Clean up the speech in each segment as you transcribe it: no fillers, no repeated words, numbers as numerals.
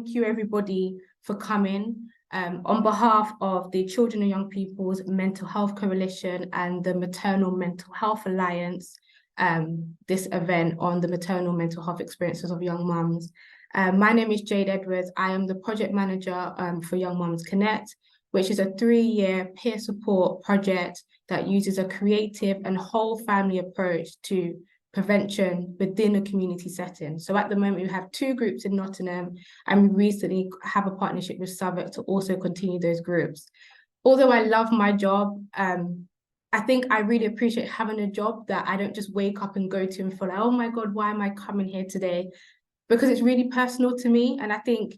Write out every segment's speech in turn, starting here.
Thank you everybody for coming. On behalf of the Children and Young People's Mental Health Coalition and the Maternal Mental Health Alliance, this event on the maternal mental health experiences of young mums. My name is Jayde Edwards. I am the project manager for Young Mums Connect, which is a 3-year peer support project that uses a creative and whole family approach to prevention within a community setting. So at the moment, we have 2 groups in Nottingham, and we recently have a partnership with Southwark to also continue those groups. Although I love my job, I think I really appreciate having a job that I don't just wake up and go to and feel like, oh my God, why am I coming here today? Because it's really personal to me. And I think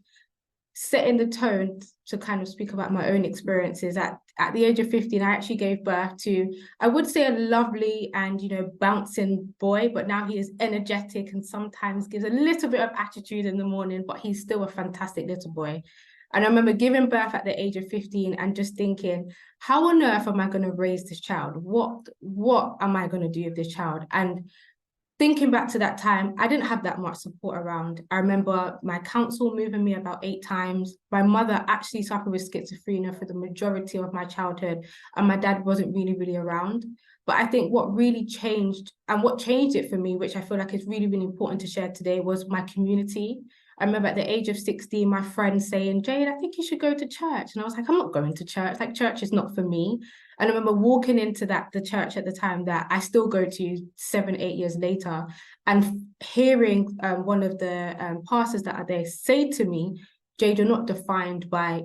setting the tone to kind of speak about my own experiences at the age of 15, I actually gave birth to, I would say, a lovely and, bouncing boy, but now he is energetic and sometimes gives a little bit of attitude in the morning, but he's still a fantastic little boy. And I remember giving birth at the age of 15 and just thinking, how on earth am I going to raise this child? What am I going to do with this child? And thinking back to that time, I didn't have that much support around. I remember my counsel moving me about 8 times. My mother actually suffered with schizophrenia for the majority of my childhood, and my dad wasn't really around. But I think what really changed, and what changed it for me, which I feel like is really important to share today, was my community. I remember at the age of 16, my friend saying, Jayde, I think you should go to church. And I was like, I'm not going to church. Like, church is not for me. And I remember walking into the church at the time that I still go to 7-8 years later, and hearing one of the pastors that are there say to me, Jayde, you're not defined by,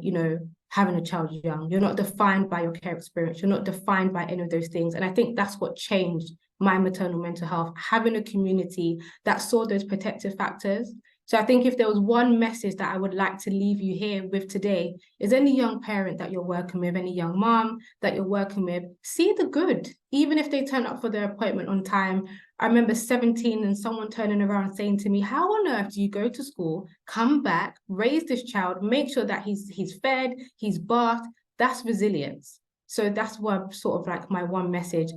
having a child young. You're not defined by your care experience. You're not defined by any of those things. And I think that's what changed my maternal mental health, having a community that saw those protective factors. So I think if there was one message that I would like to leave you here with today, is any young parent that you're working with, any young mom that you're working with, see the good, even if they turn up for their appointment on time. I remember 17 and someone turning around saying to me, how on earth do you go to school, come back, raise this child, make sure that he's fed, he's bathed? That's resilience. So that's what sort of like my one message.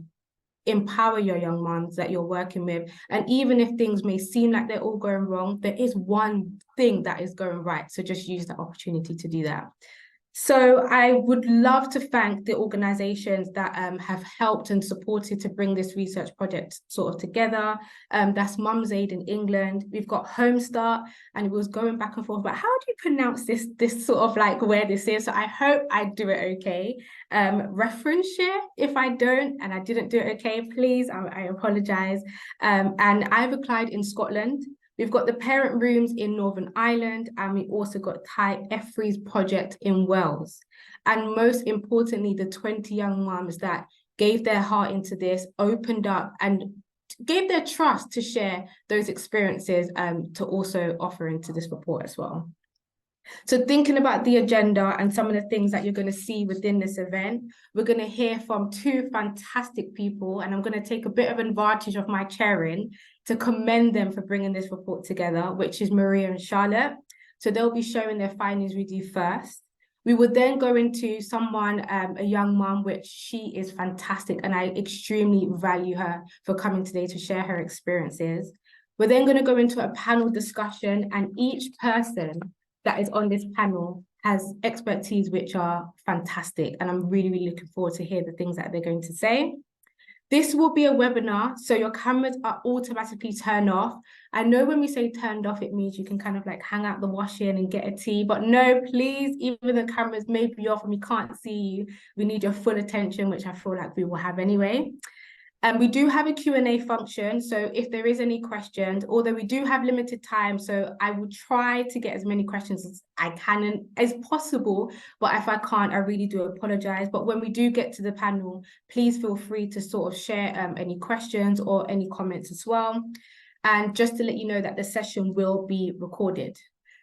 Empower your young moms that you're working with. And even if things may seem like they're all going wrong, there is one thing that is going right. So just use that opportunity to do that. So I would love to thank the organizations that have helped and supported to bring this research project sort of together. That's Mum's Aid in England. We've got Home Start, and it was going back and forth about how do you pronounce this sort of like where this is. So I hope I do it okay. Reference share, if I don't, and I didn't do it okay, please, I apologize. And I've applied in Scotland. We've got the parent rooms in Northern Ireland, and we also got Thai Effries project in Wales. And most importantly, the 20 young mums that gave their heart into this, opened up and gave their trust to share those experiences to also offer into this report as well. So thinking about the agenda and some of the things that you're going to see within this event, we're going to hear from 2 fantastic people, and I'm going to take a bit of advantage of my chairing to commend them for bringing this report together, which is Maria and Charlotte. So they'll be sharing their findings with you first. We would then go into someone, a young mom, which she is fantastic, and I extremely value her for coming today to share her experiences. We're then going to go into a panel discussion, and each person that is on this panel has expertise which are fantastic, and I'm really looking forward to hear the things that they're going to say. This will be a webinar, so your cameras are automatically turned off. I know when we say turned off, it means you can kind of like hang out the washing and get a tea, but no, please, even the cameras may be off and we can't see you. We need your full attention, which I feel like we will have anyway. And we do have a Q&A function, so if there is any questions, although we do have limited time, so I will try to get as many questions as I can and as possible, but if I can't, I really do apologize. But when we do get to the panel, please feel free to sort of share any questions or any comments as well. And just to let you know that the session will be recorded.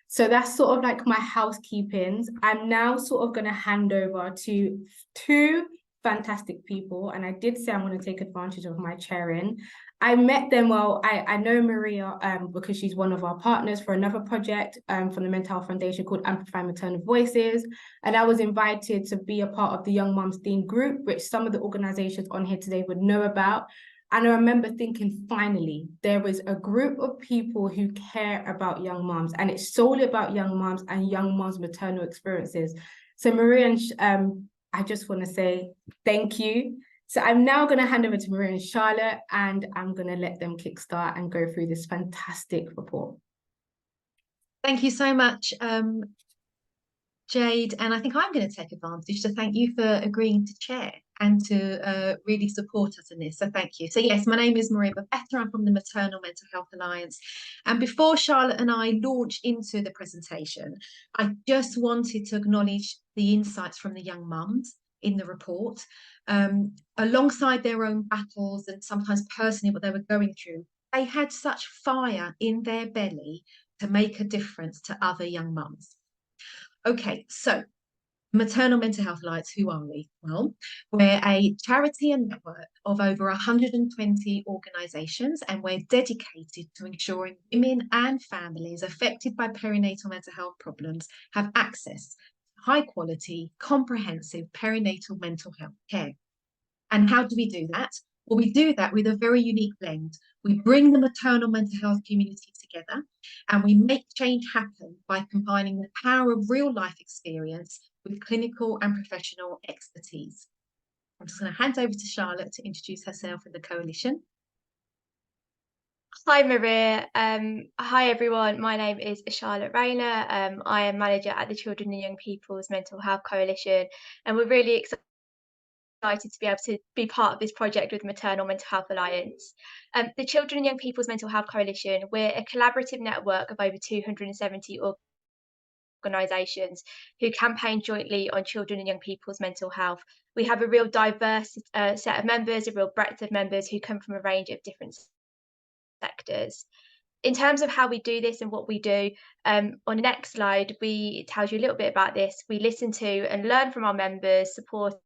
So that's sort of like my housekeepings. I'm now sort of going to hand over to 2 fantastic people, and I did say I'm going to take advantage of my chairing. I met them, well, I know Maria because she's one of our partners for another project from the Mental Health Foundation called Amplify Maternal Voices, and I was invited to be a part of the Young Mums Theme Group, which some of the organizations on here today would know about. And I remember thinking, finally, there is a group of people who care about young mums, and it's solely about young mums and young mums' maternal experiences. So Maria, and I just want to say thank you. So I'm now going to hand over to Maria and Charlotte, and I'm going to let them kickstart and go through this fantastic report. Thank you so much, Jayde, and I think I'm going to take advantage to thank you for agreeing to chair and to really support us in this. So thank you. So yes, my name is Maria Babetta. I'm from the Maternal Mental Health Alliance. And before Charlotte and I launch into the presentation, I just wanted to acknowledge the insights from the young mums in the report. Alongside their own battles and sometimes personally what they were going through, they had such fire in their belly to make a difference to other young mums. Okay, so Maternal Mental Health Alliance, who are we? Well, we're a charity and network of over 120 organisations, and we're dedicated to ensuring women and families affected by perinatal mental health problems have access to high quality, comprehensive perinatal mental health care. And how do we do that? Well, we do that with a very unique blend. We bring the maternal mental health community together, and we make change happen by combining the power of real life experience with clinical and professional expertise. I'm just going to hand over to Charlotte to introduce herself and the coalition. Hi Maria, hi everyone, my name is Charlotte Raiye. I am manager at the Children and Young People's Mental Health Coalition, and we're really excited to be able to be part of this project with Maternal Mental Health Alliance. The Children and Young People's Mental Health Coalition, we're a collaborative network of over 270 organisations who campaign jointly on children and young people's mental health. We have a real diverse set of members, a real breadth of members who come from a range of different sectors. In terms of how we do this and what we do, on the next slide, it tells you a little bit about this. We listen to and learn from our members, supporters,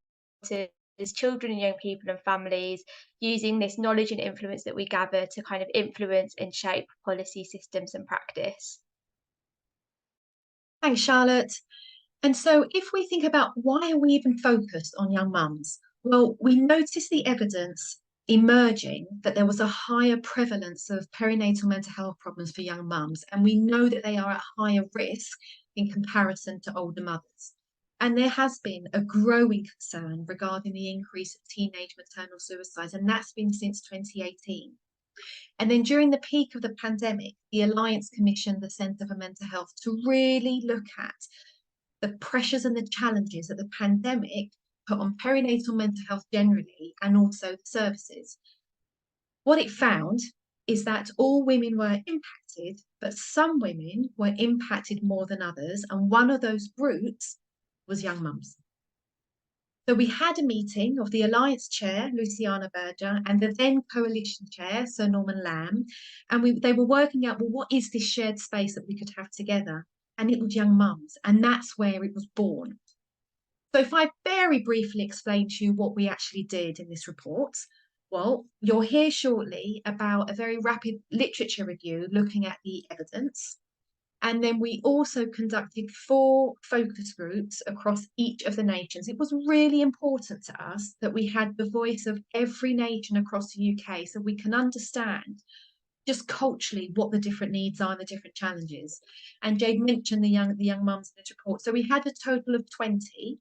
children and young people and families, using this knowledge and influence that we gather to kind of influence and shape policy, systems and practice. Thanks, Charlotte. And so if we think about why are we even focused on young mums? Well, we noticed the evidence emerging that there was a higher prevalence of perinatal mental health problems for young mums, and we know that they are at higher risk in comparison to older mothers. And there has been a growing concern regarding the increase of teenage maternal suicides, and that's been since 2018. And then during the peak of the pandemic, the Alliance commissioned the Centre for Mental Health to really look at the pressures and the challenges that the pandemic put on perinatal mental health generally and also the services. What it found is that all women were impacted, but some women were impacted more than others, and one of those groups was young mums. So we had a meeting of the Alliance chair, Luciana Berger, and the then coalition chair, Sir Norman Lamb, and they were working out, well, what is this shared space that we could have together? And it was young mums, and that's where it was born. So if I very briefly explain to you what we actually did in this report, well, you'll hear shortly about a very rapid literature review looking at the evidence. And then we also conducted 4 focus groups across each of the nations. It was really important to us that we had the voice of every nation across the UK so we can understand just culturally what the different needs are and the different challenges. And Jayde mentioned the young mums in this report. So we had a total of 20,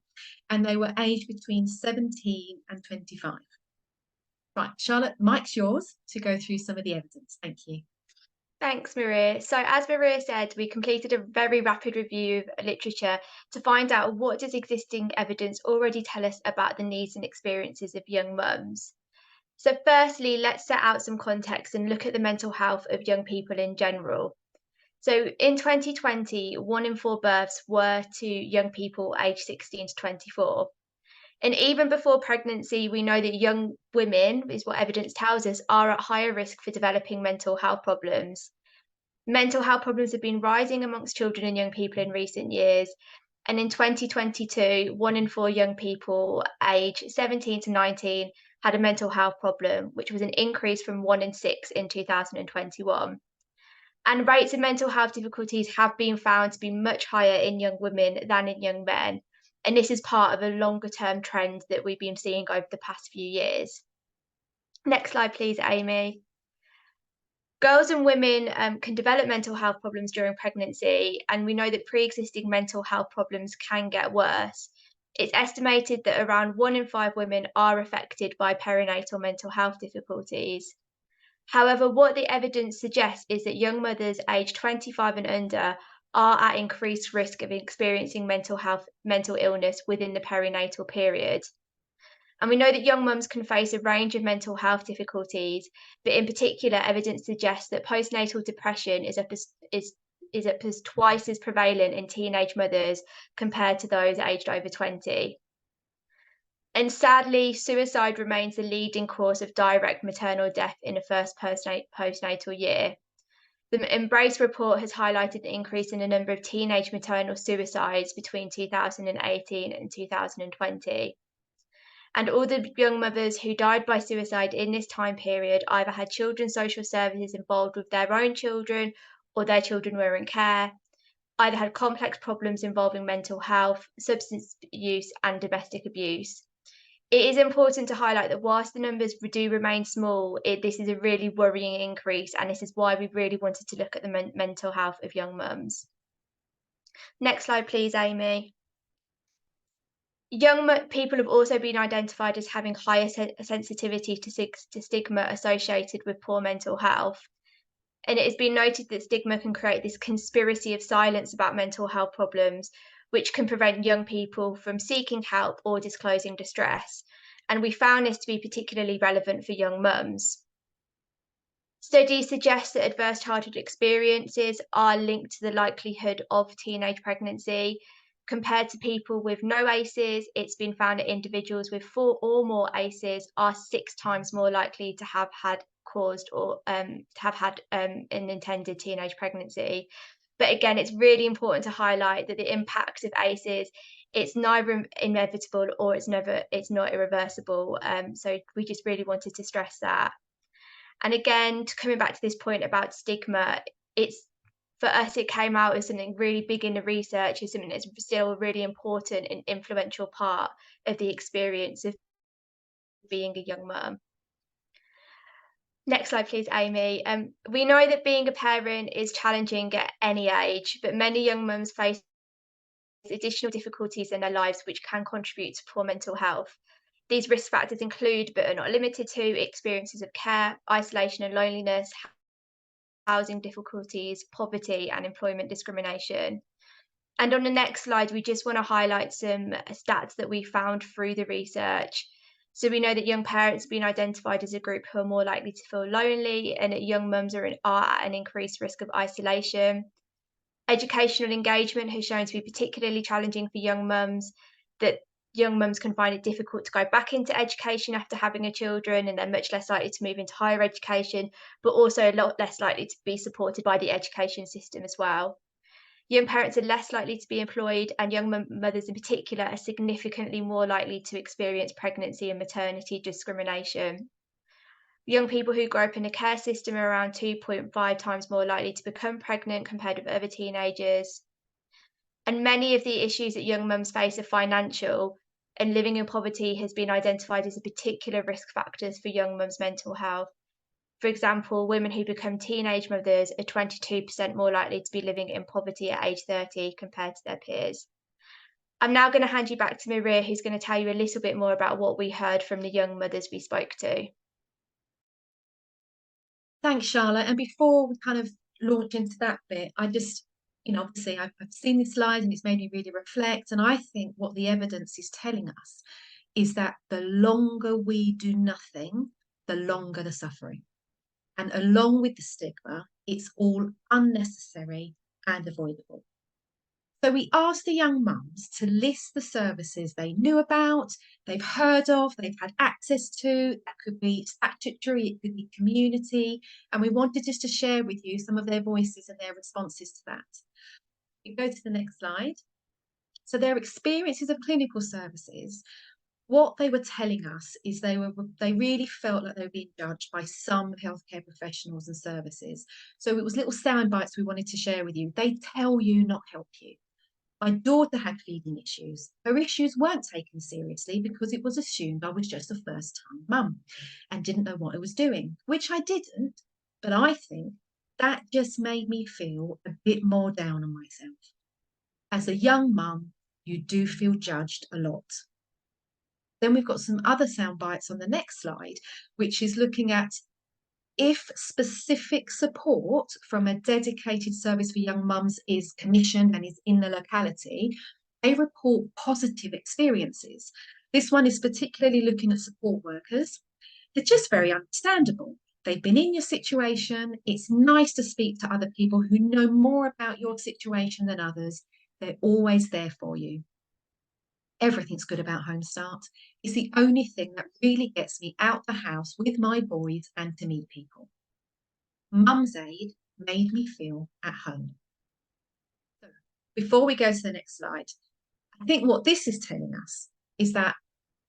and they were aged between 17 and 25. Right, Charlotte, mic's yours to go through some of the evidence. Thank you. Thanks, Maria. So as Maria said, we completed a very rapid review of literature to find out what does existing evidence already tell us about the needs and experiences of young mums. So firstly, let's set out some context and look at the mental health of young people in general. So in 2020, 1 in 4 births were to young people aged 16 to 24. And even before pregnancy, we know that young women, is what evidence tells us, are at higher risk for developing mental health problems. Mental health problems have been rising amongst children and young people in recent years. And in 2022, 1 in 4 young people aged 17 to 19 had a mental health problem, which was an increase from 1 in 6 in 2021. And rates of mental health difficulties have been found to be much higher in young women than in young men. And this is part of a longer term trend that we've been seeing over the past few years. Next slide, please, Amy. Girls and women can develop mental health problems during pregnancy, and we know that pre-existing mental health problems can get worse. It's estimated that around 1 in 5 women are affected by perinatal mental health difficulties. However, what the evidence suggests is that young mothers aged 25 and under are at increased risk of experiencing mental illness within the perinatal period. And we know that young mums can face a range of mental health difficulties, but in particular, evidence suggests that postnatal depression is up as twice as prevalent in teenage mothers compared to those aged over 20. And sadly, suicide remains the leading cause of direct maternal death in the first postnatal year. The Embrace report has highlighted the increase in the number of teenage maternal suicides between 2018 and 2020. And all the young mothers who died by suicide in this time period either had children's social services involved with their own children or their children were in care, either had complex problems involving mental health, substance use, and domestic abuse. It is important to highlight that whilst the numbers do remain small, this is a really worrying increase, and this is why we really wanted to look at the mental health of young mums. Next slide, please, Amy. Young people have also been identified as having higher sensitivity to stigma associated with poor mental health. And it has been noted that stigma can create this conspiracy of silence about mental health problems, which can prevent young people from seeking help or disclosing distress. And we found this to be particularly relevant for young mums. Studies suggest that adverse childhood experiences are linked to the likelihood of teenage pregnancy. Compared to people with no ACEs, it's been found that individuals with 4 or more ACEs are 6 times more likely to have had an intended teenage pregnancy. But again, it's really important to highlight that the impact of ACEs, it's neither inevitable or it's not irreversible. So we just really wanted to stress that. And again, coming back to this point about stigma, for us, it came out as something really big in the research, as something that's still a really important and influential part of the experience of being a young mum. Next slide, please, Amy. We know that being a parent is challenging at any age, but many young mums face additional difficulties in their lives which can contribute to poor mental health. These risk factors include, but are not limited to, experiences of care, isolation and loneliness, housing difficulties, poverty, and employment discrimination. And on the next slide, we just want to highlight some stats that we found through the research. So we know that young parents have been identified as a group who are more likely to feel lonely, and that young mums are at an increased risk of isolation. Educational engagement has shown to be particularly challenging for young mums, that young mums can find it difficult to go back into education after having a children, and they're much less likely to move into higher education, but also a lot less likely to be supported by the education system as well. Young parents are less likely to be employed, and young mothers in particular are significantly more likely to experience pregnancy and maternity discrimination. Young people who grow up in the care system are around 2.5 times more likely to become pregnant compared with other teenagers. And many of the issues that young mums face are financial, and living in poverty has been identified as a particular risk factor for young mums' mental health. For example, women who become teenage mothers are 22% more likely to be living in poverty at age 30 compared to their peers. I'm now going to hand you back to Maria, who's going to tell you a little bit more about what we heard from the young mothers we spoke to. Thanks, Charlotte. And before we kind of launch into that bit, I just, obviously I've seen this slide and it's made me really reflect. And I think what the evidence is telling us is that the longer we do nothing, the longer the suffering. And along with the stigma, it's all unnecessary and avoidable. So we asked the young mums to list the services they knew about, they've heard of, they've had access to. That could be statutory, it could be community. And we wanted just to share with you some of their voices and their responses to that. You go to the next slide. So their experiences of clinical services, what they were telling us is they really felt like they were being judged by some healthcare professionals and services. So it was little sound bites we wanted to share with you. They tell you, not help you. My daughter had feeding issues. Her issues weren't taken seriously because it was assumed I was just a first-time mum and didn't know what I was doing, which I didn't. But I think that just made me feel a bit more down on myself. As a young mum, you do feel judged a lot. Then we've got some other sound bites on the next slide, which is looking at if specific support from a dedicated service for young mums is commissioned and is in the locality, they report positive experiences. This one is particularly looking at support workers. They're just very understandable. They've been in your situation. It's nice to speak to other people who know more about your situation than others. They're always there for you. Everything's good about Home Start. It's the only thing that really gets me out the house with my boys and to meet people. Mum's Aid made me feel at home. So before we go to the next slide, I think what this is telling us is that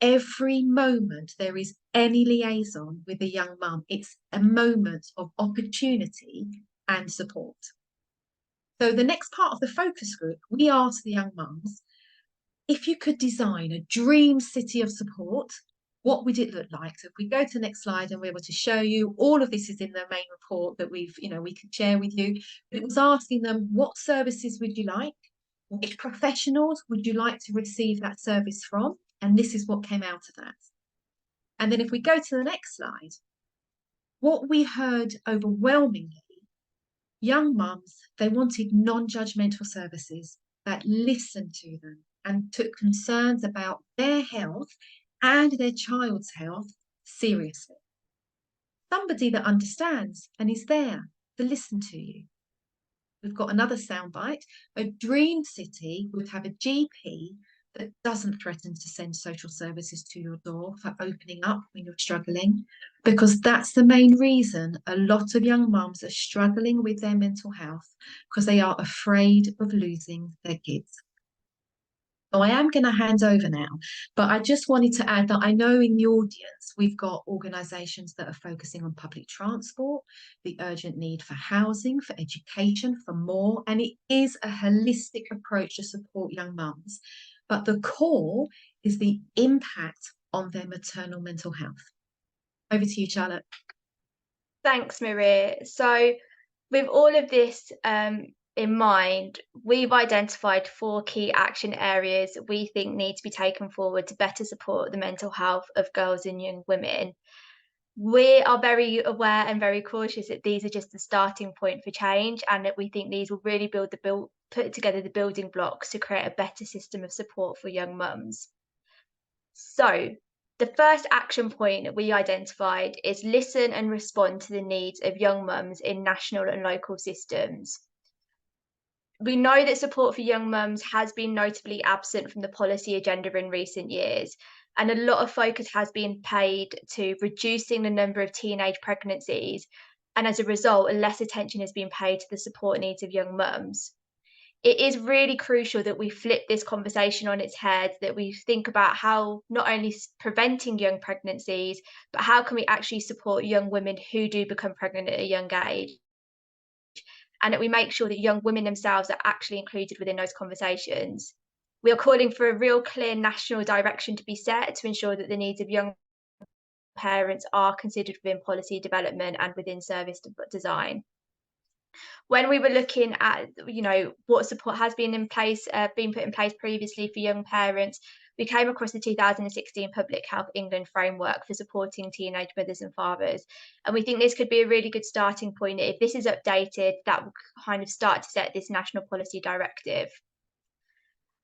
every moment there is any liaison with a young mum, it's a moment of opportunity and support. So the next part of the focus group, we asked the young mums, if you could design a dream city of support, what would it look like? So if we go to the next slide and we're able to show you, all of this is in the main report that we can share with you. But it was asking them, what services would you like? Which professionals would you like to receive that service from? And this is what came out of that. And then if we go to the next slide, what we heard overwhelmingly, young mums, they wanted non-judgmental services that listened to them and took concerns about their health and their child's health seriously. Somebody that understands and is there to listen to you. We've got another soundbite. A dream city would have a GP that doesn't threaten to send social services to your door for opening up when you're struggling, because that's the main reason a lot of young mums are struggling with their mental health, because they are afraid of losing their kids. So I am going to hand over now, but I just wanted to add that I know in the audience we've got organisations that are focusing on public transport, the urgent need for housing, for education, for more, and it is a holistic approach to support young mums. But the core is the impact on their maternal mental health. Over to you, Charlotte. Thanks, Raiye. So with all of this in mind, we've identified 4 key action areas that we think need to be taken forward to better support the mental health of girls and young women. We are very aware and very cautious that these are just the starting point for change, and that we think these will really put together the building blocks to create a better system of support for young mums. So the first action point that we identified is listen and respond to the needs of young mums in national and local systems. We know that support for young mums has been notably absent from the policy agenda in recent years, and a lot of focus has been paid to reducing the number of teenage pregnancies, and as a result, less attention has been paid to the support needs of young mums. It is really crucial that we flip this conversation on its head, that we think about how not only preventing young pregnancies, but how can we actually support young women who do become pregnant at a young age, and that we make sure that young women themselves are actually included within those conversations. We are calling for a real clear national direction to be set to ensure that the needs of young parents are considered within policy development and within service design. When we were looking at, what support has been put in place previously for young parents, we came across the 2016 Public Health England framework for supporting teenage mothers and fathers. And we think this could be a really good starting point. If this is updated, that will kind of start to set this national policy directive.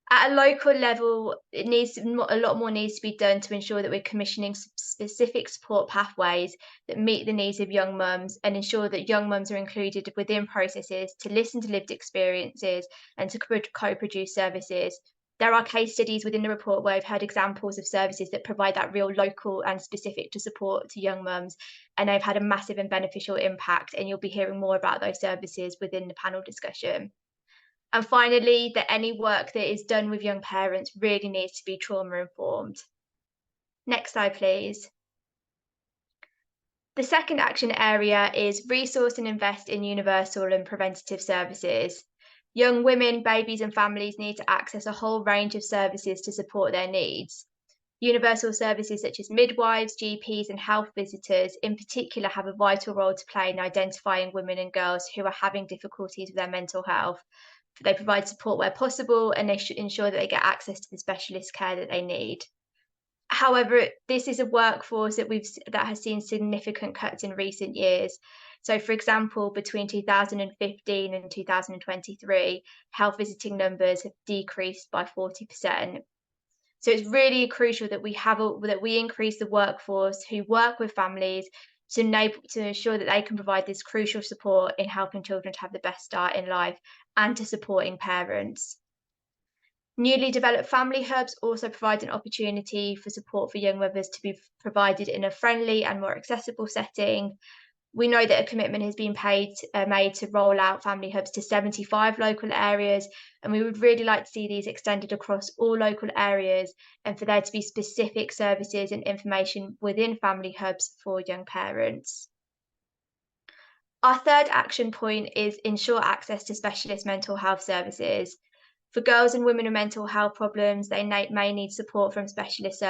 At a local level, a lot more needs to be done to ensure that we're commissioning specific support pathways that meet the needs of young mums, and ensure that young mums are included within processes to listen to lived experiences and to co-produce services. There are case studies within the report where I've heard examples of services that provide that real local and specific to support to young mums, and they've had a massive and beneficial impact, and you'll be hearing more about those services within the panel discussion. And finally, that any work that is done with young parents really needs to be trauma informed. Next slide, please. The second action area is resource and invest in universal and preventative services. Young women, babies and families need to access a whole range of services to support their needs. Universal services such as midwives, GPs and health visitors in particular have a vital role to play in identifying women and girls who are having difficulties with their mental health. They provide support where possible, and they should ensure that they get access to the specialist care that they need. However, this is a workforce that has seen significant cuts in recent years. So, for example, between 2015 and 2023, health visiting numbers have decreased by 40%. So it's really crucial that we increase the workforce who work with families to ensure that they can provide this crucial support in helping children to have the best start in life and to supporting parents. Newly developed family hubs also provide an opportunity for support for young mothers to be provided in a friendly and more accessible setting. We know that a commitment has been made to roll out family hubs to 75 local areas, and we would really like to see these extended across all local areas and for there to be specific services and information within family hubs for young parents. Our third action point is ensure access to specialist mental health services. For girls and women with mental health problems, they may need support from specialist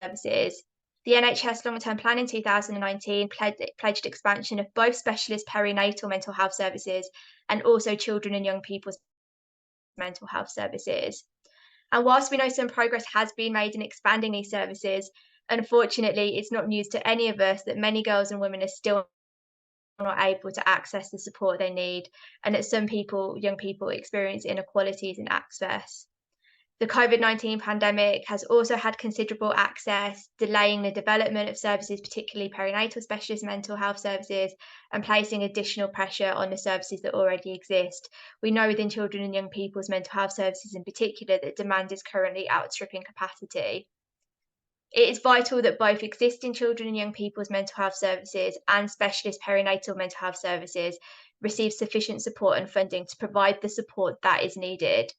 services. The NHS long-term plan in 2019 pledged expansion of both specialist perinatal mental health services and also children and young people's mental health services. And whilst we know some progress has been made in expanding these services, unfortunately, it's not news to any of us that many girls and women are still not able to access the support they need, and that some young people experience inequalities in access. The COVID-19 pandemic has also had considerable access, delaying the development of services, particularly perinatal specialist mental health services, and placing additional pressure on the services that already exist. We know within children and young people's mental health services in particular that demand is currently outstripping capacity. It is vital that both existing children and young people's mental health services and specialist perinatal mental health services receive sufficient support and funding to provide the support that is needed.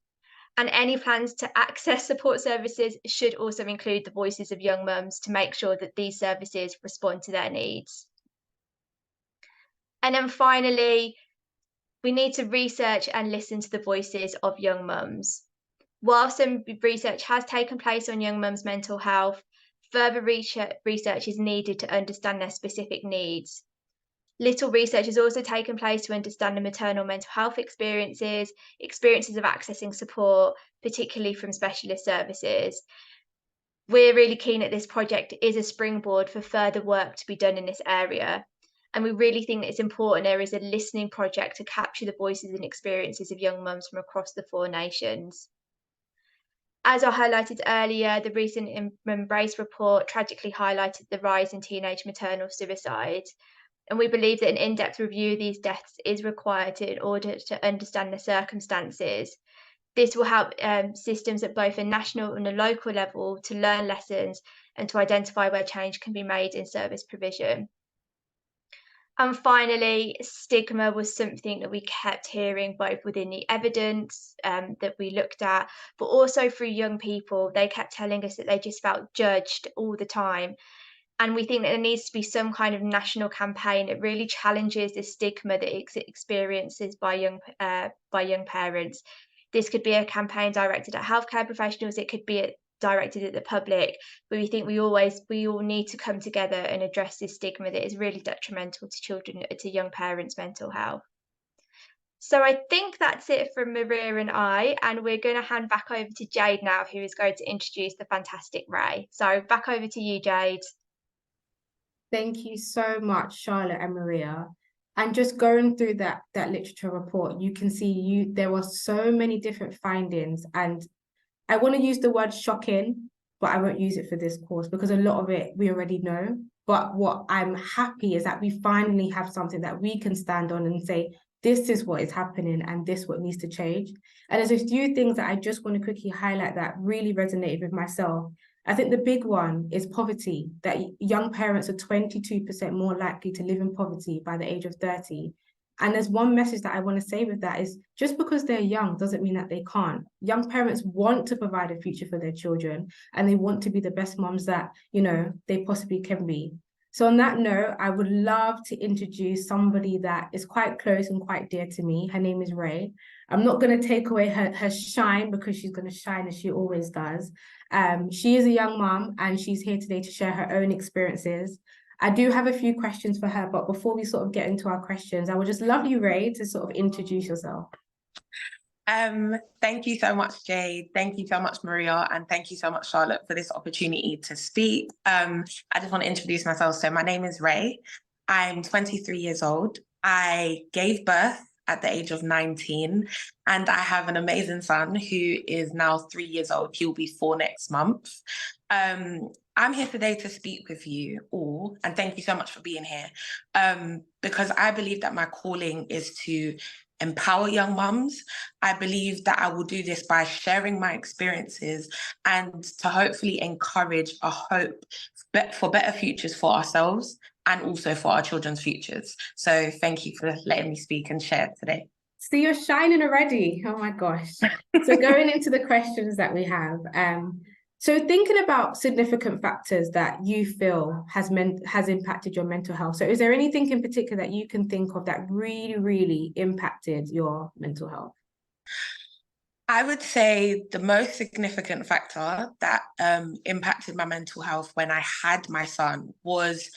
And any plans to access support services should also include the voices of young mums to make sure that these services respond to their needs. And then finally, we need to research and listen to the voices of young mums. While some research has taken place on young mums' mental health, further research is needed to understand their specific needs. Little research has also taken place to understand the maternal mental health experiences of accessing support, particularly from specialist services. We're really keen that this project is a springboard for further work to be done in this area. And we really think that it's important there is a listening project to capture the voices and experiences of young mums from across the 4 nations. As I highlighted earlier, the recent Embrace report tragically highlighted the rise in teenage maternal suicide. And we believe that an in-depth review of these deaths is required in order to understand the circumstances. This will help systems at both a national and a local level to learn lessons and to identify where change can be made in service provision. And finally, stigma was something that we kept hearing both within the evidence that we looked at, but also through young people. They kept telling us that they just felt judged all the time. And we think that there needs to be some kind of national campaign that really challenges the stigma that experiences by young parents. This could be a campaign directed at healthcare professionals. It could be directed at the public, but we think we all need to come together and address this stigma that is really detrimental to children, to young parents' mental health. So I think that's it from Maria and I, and we're going to hand back over to Jayde now, who is going to introduce the fantastic Raiye. So back over to you, Jayde. Thank you so much, Charlotte and Maria. And just going through that literature report, you can see there were so many different findings, and I want to use the word shocking, but I won't use it for this course because a lot of it we already know. But what I'm happy is that we finally have something that we can stand on and say, this is what is happening and this what needs to change. And there's a few things that I just want to quickly highlight that really resonated with myself. I think the big one is poverty, that young parents are 22% more likely to live in poverty by the age of 30. And there's one message that I want to say with that is just because they're young doesn't mean that they can't. Young parents want to provide a future for their children and they want to be the best moms that, they possibly can be. So on that note, I would love to introduce somebody that is quite close and quite dear to me. Her name is Raiye. I'm not going to take away her shine, because she's going to shine as she always does. She is a young mom, and she's here today to share her own experiences. I do have a few questions for her, but before we sort of get into our questions, I would just love you, Raiye, to sort of introduce yourself. Thank you so much, Jayde. Thank you so much, Maria. And thank you so much, Charlotte, for this opportunity to speak. I just want to introduce myself. So my name is Raiye. I'm 23 years old. I gave birth at the age of 19, and I have an amazing son who is now 3 years old. He'll be 4 next month. I'm here today to speak with you all, and thank you so much for being here, because I believe that my calling is to empower young mums. I believe that I will do this by sharing my experiences and to hopefully encourage a hope for better futures for ourselves and also for our children's futures. So thank you for letting me speak and share today. So you're shining already. Oh my gosh. So going into the questions that we have, so thinking about significant factors that you feel has impacted your mental health. So is there anything in particular that you can think of that really, really impacted your mental health? I would say the most significant factor that impacted my mental health when I had my son was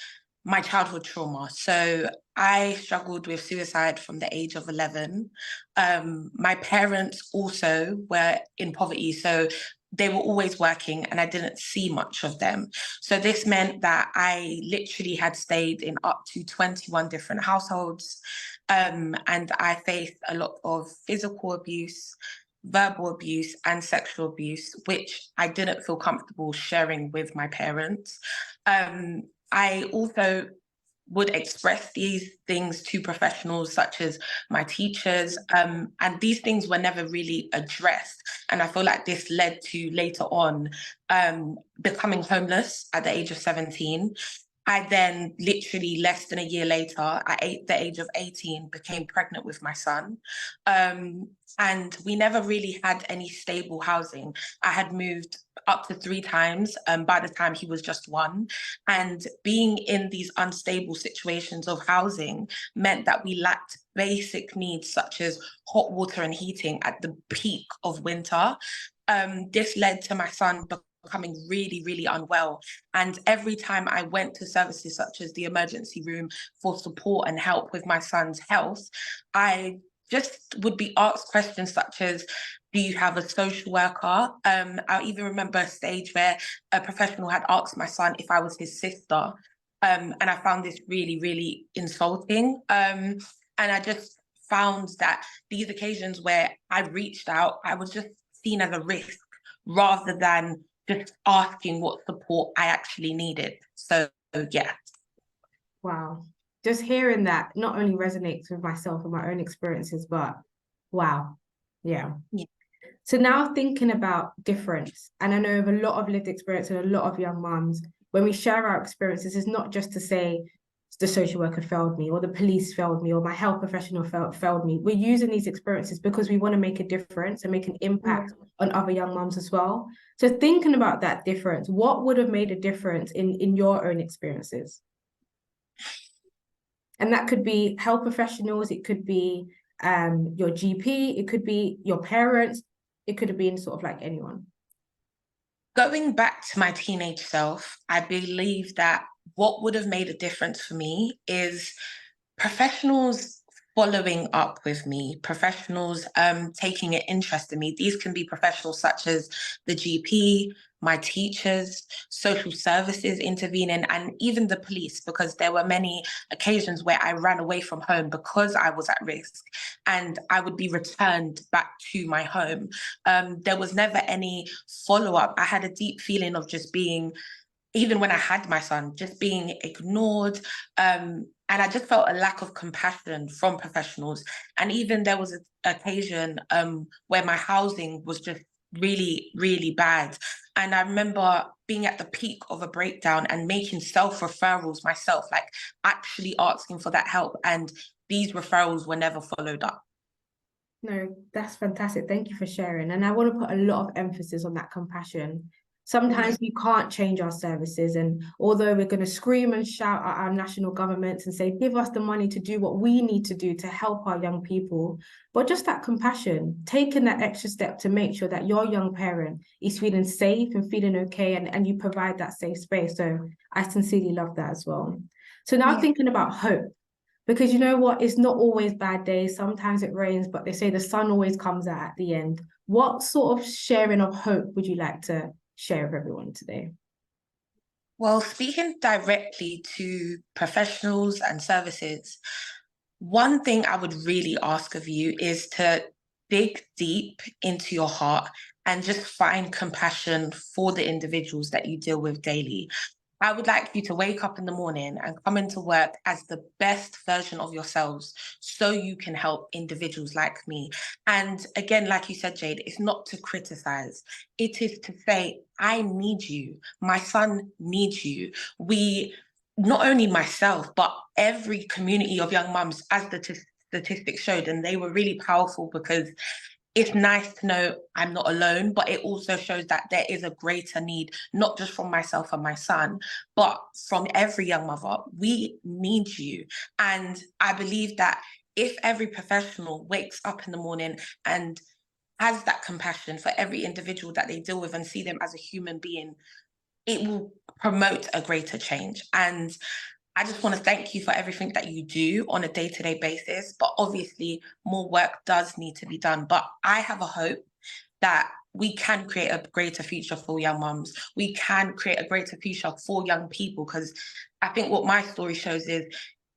my childhood trauma. So I struggled with suicide from the age of 11. My parents also were in poverty, so they were always working and I didn't see much of them. So this meant that I literally had stayed in up to 21 different households, and I faced a lot of physical abuse, verbal abuse and sexual abuse, which I didn't feel comfortable sharing with my parents. I also would express these things to professionals such as my teachers, and these things were never really addressed. And I feel like this led to later on becoming homeless at the age of 17. I then literally less than a year later, at the age of 18, became pregnant with my son. And we never really had any stable housing. I had moved up to 3 times by the time he was just 1. And being in these unstable situations of housing meant that we lacked basic needs such as hot water and heating at the peak of winter. This led to my son becoming really, really unwell. And every time I went to services such as the emergency room for support and help with my son's health, I just would be asked questions such as, do you have a social worker? I even remember a stage where a professional had asked my son if I was his sister. And I found this really, really insulting. And I just found that these occasions where I reached out, I was just seen as a risk rather than just asking what support I actually needed. So, yeah. Wow. Just hearing that not only resonates with myself and my own experiences, but wow. Yeah. So now thinking about difference, and I know of a lot of lived experience and a lot of young moms, when we share our experiences, it's not just to say the social worker failed me or the police failed me or my health professional failed me. We're using these experiences because we want to make a difference and make an impact on other young moms as well. So thinking about that difference, what would have made a difference in your own experiences? And that could be health professionals, it could be your GP, it could be your parents, it could have been sort of like anyone. Going back to my teenage self, I believe that what would have made a difference for me is professionals following up with me, professionals taking an interest in me. These can be professionals such as the GP, my teachers, social services intervening, and even the police, because there were many occasions where I ran away from home because I was at risk and I would be returned back to my home. There was never any follow-up. I had a deep feeling of just being, even when I had my son, just being ignored. And I just felt a lack of compassion from professionals. And even there was an occasion where my housing was just really, really bad. And I remember being at the peak of a breakdown and making self-referrals myself, like actually asking for that help. And these referrals were never followed up. No, that's fantastic. Thank you for sharing. And I want to put a lot of emphasis on that compassion. Sometimes we can't change our services, and although we're going to scream and shout at our national governments and say, give us the money to do what we need to do to help our young people, but just that compassion, taking that extra step to make sure that your young parent is feeling safe and feeling okay, and you provide that safe space. So I sincerely love that as well. So now thinking about hope, because you know what, it's not always bad days. Sometimes it rains, but they say the sun always comes out at the end. What sort of sharing of hope would you like to share with everyone today? Well, speaking directly to professionals and services, one thing I would really ask of you is to dig deep into your heart and just find compassion for the individuals that you deal with daily. I would like you to wake up in the morning and come into work as the best version of yourselves so you can help individuals like me. And again, like you said, Jayde, it's not to criticize. It is to say, I need you. My son needs you. Not only myself, but every community of young mums, as the statistics showed, and they were really powerful because it's nice to know I'm not alone, but it also shows that there is a greater need, not just from myself and my son, but from every young mother. We need you. And I believe that if every professional wakes up in the morning and has that compassion for every individual that they deal with and see them as a human being, it will promote a greater change. And I just want to thank you for everything that you do on a day-to-day basis, but obviously more work does need to be done. But I have a hope that we can create a greater future for young mums. We can create a greater future for young people, because I think what my story shows is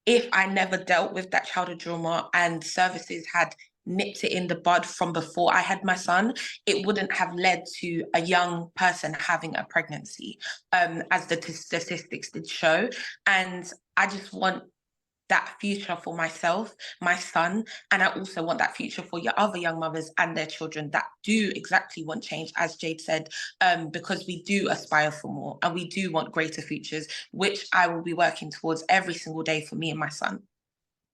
if I never dealt with that childhood trauma and services had nipped it in the bud from before I had my son, it wouldn't have led to a young person having a pregnancy, as the statistics did show. And I just want that future for myself, my son, and I also want that future for your other young mothers and their children that do exactly want change, as Jayde said, because we do aspire for more and we do want greater futures, which I will be working towards every single day for me and my son.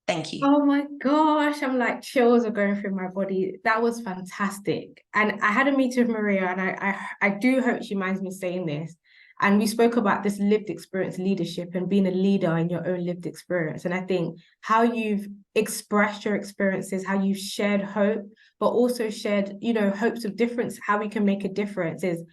Thank you. Oh my gosh, I'm like chills are going through my body. That was fantastic. And I had a meeting with Maria, and I do hope she minds me saying this. And we spoke about this lived experience leadership and being a leader in your own lived experience. And I think how you've expressed your experiences, how you've shared hope, but also shared, you know, hopes of difference, how we can make a difference is,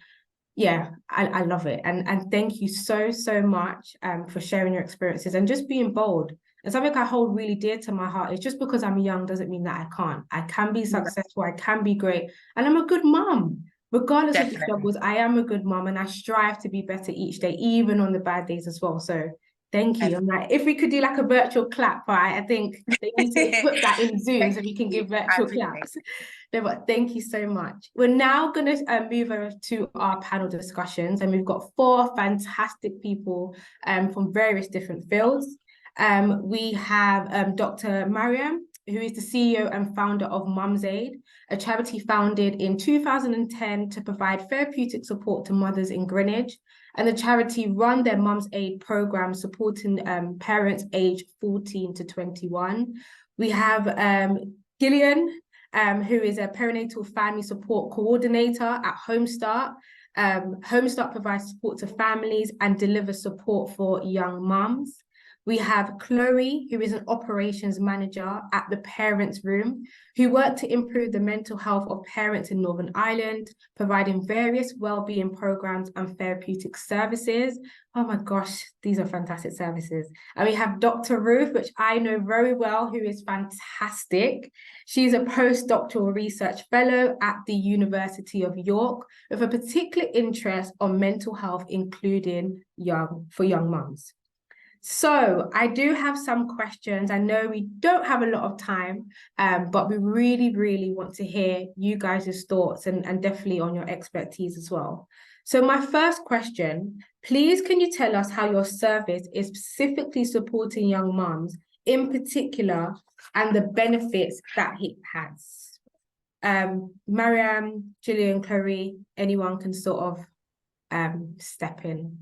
yeah, I love it. And thank you so much for sharing your experiences and just being bold. And something I hold really dear to my heart is just because I'm young doesn't mean that I can't. I can be successful, I can be great, and I'm a good mom. Regardless of the struggles, I am a good mom, and I strive to be better each day, even on the bad days as well. So thank you. I'm like, if we could do like a virtual clap, right? I think they need to put that in Zoom so we can give virtual claps. No, but thank you so much. We're now going to move over to our panel discussions, and we've got 4 fantastic people from various different fields. We have Dr. Mariam, who is the CEO and founder of Mum's Aid, a charity founded in 2010 to provide therapeutic support to mothers in Greenwich. And the charity run their Mum's Aid program supporting parents aged 14 to 21. We have Gillian, who is a perinatal family support coordinator at Home Start. Home Start provides support to families and delivers support for young mums. We have Chloe, who is an operations manager at the Parents Room, who work to improve the mental health of parents in Northern Ireland, providing various wellbeing programs and therapeutic services. Oh my gosh, these are fantastic services. And we have Dr. Ruth, which I know very well, who is fantastic. She's a postdoctoral research fellow at the University of York with a particular interest on mental health, including for young mums. So I do have some questions. I know we don't have a lot of time, but we really want to hear you guys' thoughts and definitely on your expertise as well. So my first question, please can you tell us how your service is specifically supporting young mums in particular and the benefits that it has? Mariam, Gillian, Chloe, anyone can sort of step in.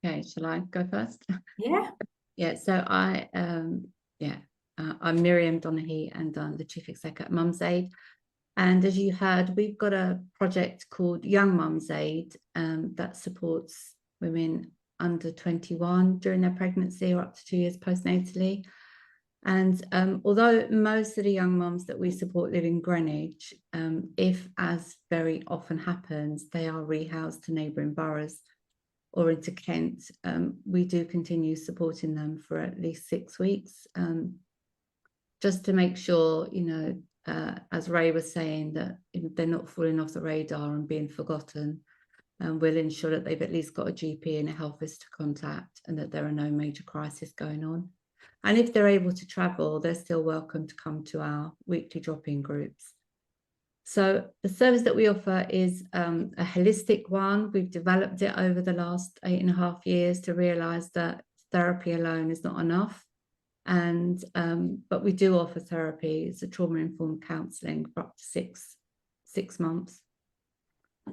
Okay, shall I go first? Yeah. Yeah, so I'm Miriam Donaghy, and I'm the Chief Exec at Mum's Aid. And as you heard, we've got a project called Young Mums Aid that supports women under 21 during their pregnancy or up to 2 years postnatally. And although most of the young mums that we support live in Greenwich, if, as very often happens, they are rehoused to neighbouring boroughs or into Kent, we do continue supporting them for at least 6 weeks, just to make sure, you know, as Raiye was saying, that they're not falling off the radar and being forgotten. And we'll ensure that they've at least got a GP and a health visitor contact, and that there are no major crises going on. And if they're able to travel, they're still welcome to come to our weekly drop-in groups. So the service that we offer is a holistic one. We've developed it over the last 8.5 years to realise that therapy alone is not enough. And but we do offer therapy. It's a trauma-informed counselling for up to six months.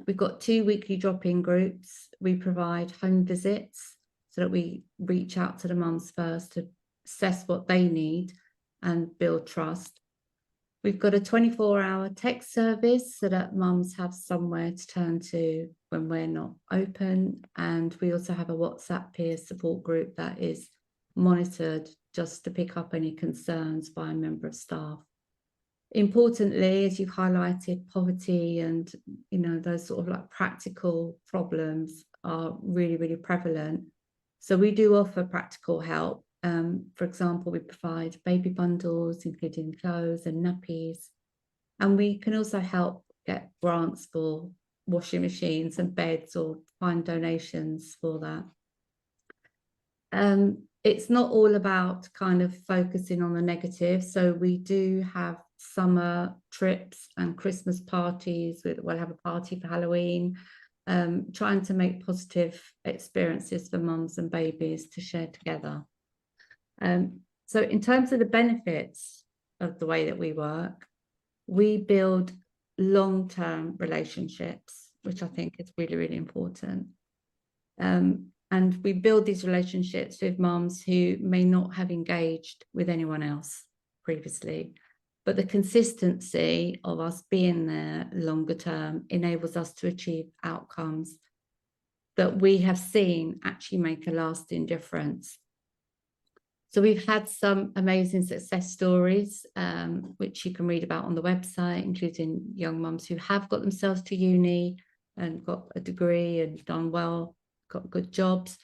We've got 2 weekly drop-in groups. We provide home visits so that we reach out to the mums first to assess what they need and build trust. We've got a 24-hour text service so that mums have somewhere to turn to when we're not open. And we also have a WhatsApp peer support group that is monitored just to pick up any concerns by a member of staff. Importantly, as you've highlighted, poverty and, you know, those sort of like practical problems are really, really prevalent. So we do offer practical help. For example, we provide baby bundles, including clothes and nappies. And we can also help get grants for washing machines and beds, or find donations for that. It's not all about kind of focusing on the negative. So we do have summer trips and Christmas parties. We'll have a party for Halloween, trying to make positive experiences for mums and babies to share together. So in terms of the benefits of the way that we work, we build long-term relationships, which I think is really, really important. And we build these relationships with mums who may not have engaged with anyone else previously, but the consistency of us being there longer term enables us to achieve outcomes that we have seen actually make a lasting difference. So we've had some amazing success stories, which you can read about on the website, including young mums who have got themselves to uni and got a degree and done well, got good jobs.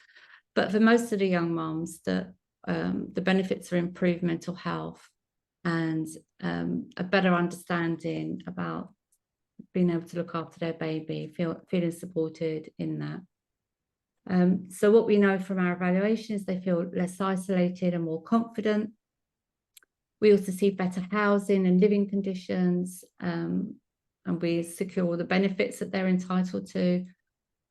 But for most of the young mums, the benefits are improved mental health and a better understanding about being able to look after their baby, feeling supported in that. So what we know from our evaluation is they feel less isolated and more confident. We also see better housing and living conditions, and we secure all the benefits that they're entitled to.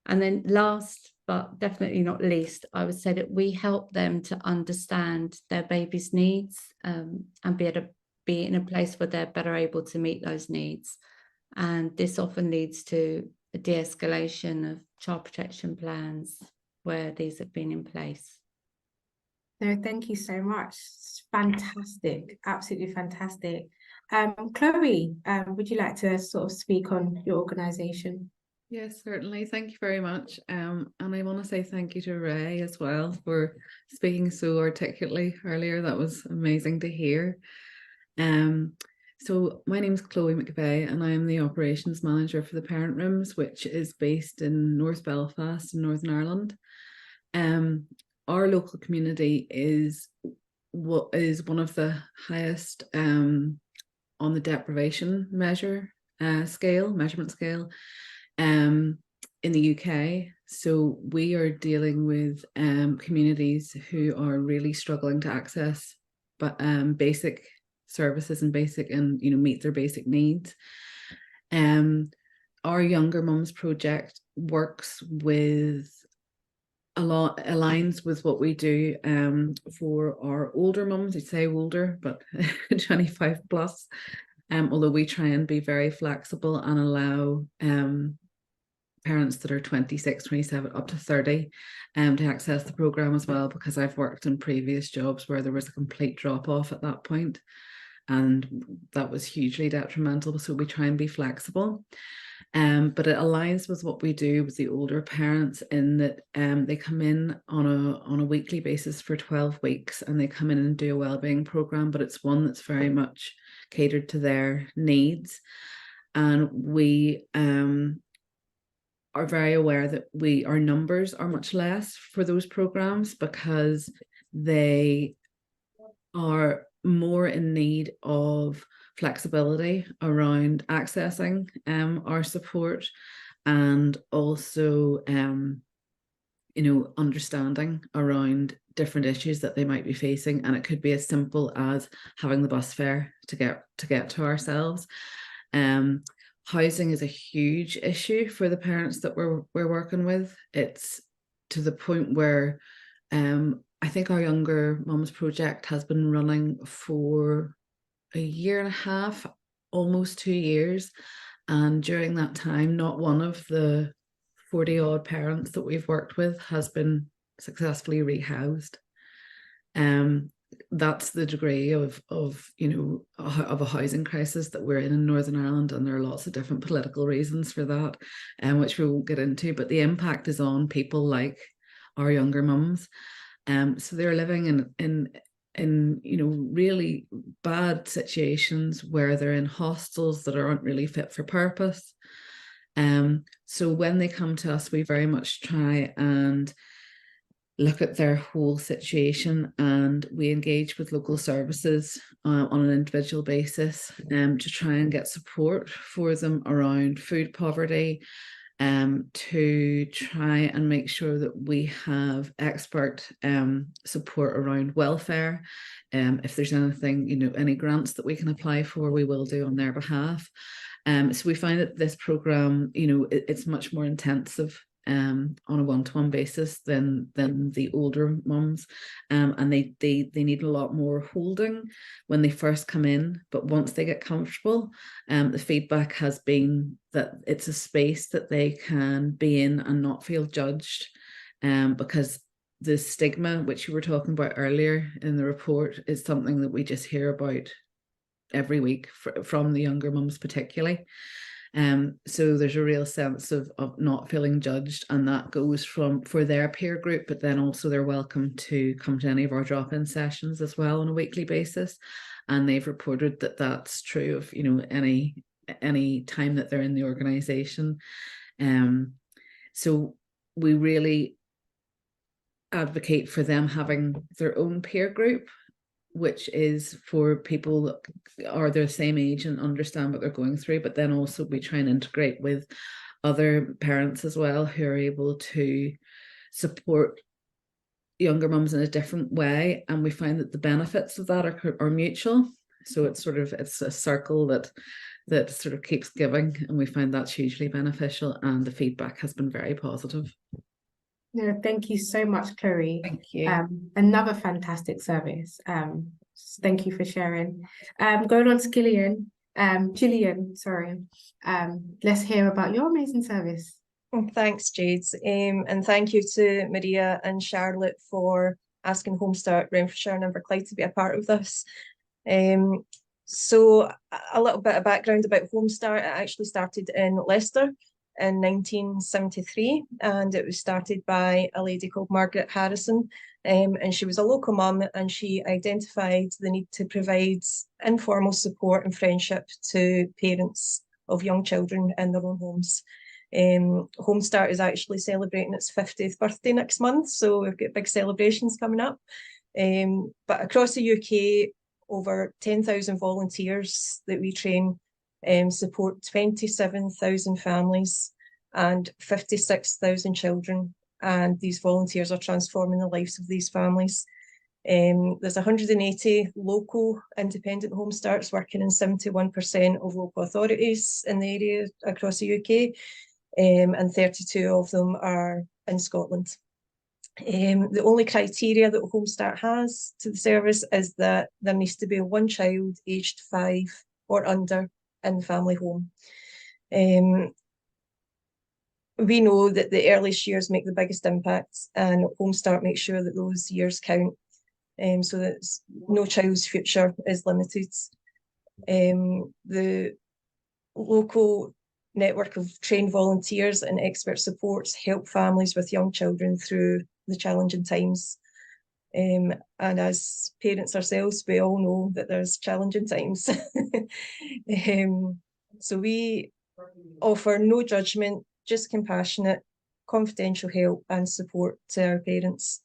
And then last, but definitely not least, I would say that we help them to understand their baby's needs, and be able to be in a place where they're better able to meet those needs. And this often leads to a de-escalation of child protection plans where these have been in place. No, thank you so much. It's fantastic, absolutely fantastic. Chloe, would you like to sort of speak on your organisation? Yes, certainly. Thank you very much. And I want to say thank you to Raiye as well for speaking so articulately earlier. That was amazing to hear. So my name is Chloe McVeigh and I am the operations manager for the Parent Rooms, which is based in North Belfast in Northern Ireland. Our local community is what is one of the highest on the deprivation measurement scale in the UK. So we are dealing with communities who are really struggling to access basic services and meet their basic needs. Our Younger Mums project aligns with what we do for our older mums. I'd say older, but 25 plus. Although we try and be very flexible and allow parents that are 26, 27, up to 30 to access the programme as well, because I've worked in previous jobs where there was a complete drop off at that point. and that was hugely detrimental. So we try and be flexible. But it aligns with what we do with the older parents in that they come in on a weekly basis for 12 weeks, and they come in and do a wellbeing program, but it's one that's very much catered to their needs. And we are very aware that our numbers are much less for those programs because they are more in need of flexibility around accessing our support, and also understanding around different issues that they might be facing. And it could be as simple as having the bus fare to get to ourselves. Housing is a huge issue for the parents that we're working with. It's to the point where I think our Younger Mums project has been running for a year and a half, almost 2 years. And during that time, not one of the 40 odd parents that we've worked with has been successfully rehoused. That's the degree of a housing crisis that we're in Northern Ireland, and there are lots of different political reasons for that, which we won't get into, but the impact is on people like our younger mums. So they're living in really bad situations where they're in hostels that aren't really fit for purpose. So when they come to us, we very much try and look at their whole situation, and we engage with local services on an individual basis to try and get support for them around food poverty, to try and make sure that we have expert support around welfare. If there's anything, any grants that we can apply for, we will do on their behalf. So we find that this program, it's much more intensive on a one-to-one basis than the older mums, and they need a lot more holding when they first come in. But once they get comfortable, the feedback has been that it's a space that they can be in and not feel judged, because the stigma, which you were talking about earlier in the report, is something that we just hear about every week from the younger mums particularly. So there's a real sense of not feeling judged, and that goes for their peer group, but then also they're welcome to come to any of our drop-in sessions as well on a weekly basis. And they've reported that that's true of any time that they're in the organisation. So we really advocate for them having their own peer group, which is for people that are their same age and understand what they're going through. But then also we try and integrate with other parents as well who are able to support younger mums in a different way. And we find that the benefits of that are mutual. So it's a circle that sort of keeps giving, and we find that's hugely beneficial, and the feedback has been very positive. Yeah, thank you so much, Chloe. Thank you. Another fantastic service. Thank you for sharing. Going on to Gillian, sorry. Let's hear about your amazing service. Thanks, Jade. And thank you to Maria and Charlotte for asking Homestart Renfrewshire and Inverclyde to be a part of this. So a little bit of background about Homestart. It actually started in Leicester in 1973, and it was started by a lady called Margaret Harrison, and she was a local mum, and she identified the need to provide informal support and friendship to parents of young children in their own homes. Homestart is actually celebrating its 50th birthday next month, so we've got big celebrations coming up. But across the UK, over 10,000 volunteers that we train support 27,000 families and 56,000 children, and these volunteers are transforming the lives of these families. There's 180 local independent home starts working in 71% of local authorities in the area across the UK, and 32 of them are in Scotland. The only criteria that Homestart has to the service is that there needs to be one child aged 5 or under in the family home. We know that the earliest years make the biggest impact, and Homestart makes sure that those years count, so that no child's future is limited. The local network of trained volunteers and expert supports help families with young children through the challenging times. And as parents ourselves, we all know that there's challenging times. So we offer no judgment, just compassionate, confidential help and support to our parents.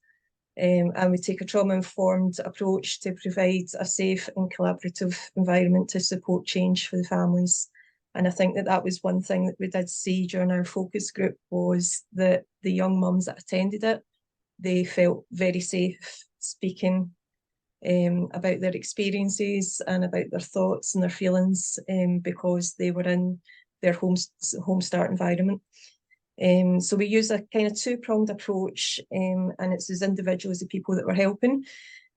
And we take a trauma-informed approach to provide a safe and collaborative environment to support change for the families. And I think that that was one thing that we did see during our focus group, was that the young mums that attended it, they felt very safe speaking about their experiences and about their thoughts and their feelings, because they were in their home start environment. So we use a kind of two-pronged approach, and it's as individuals, the people that we're helping.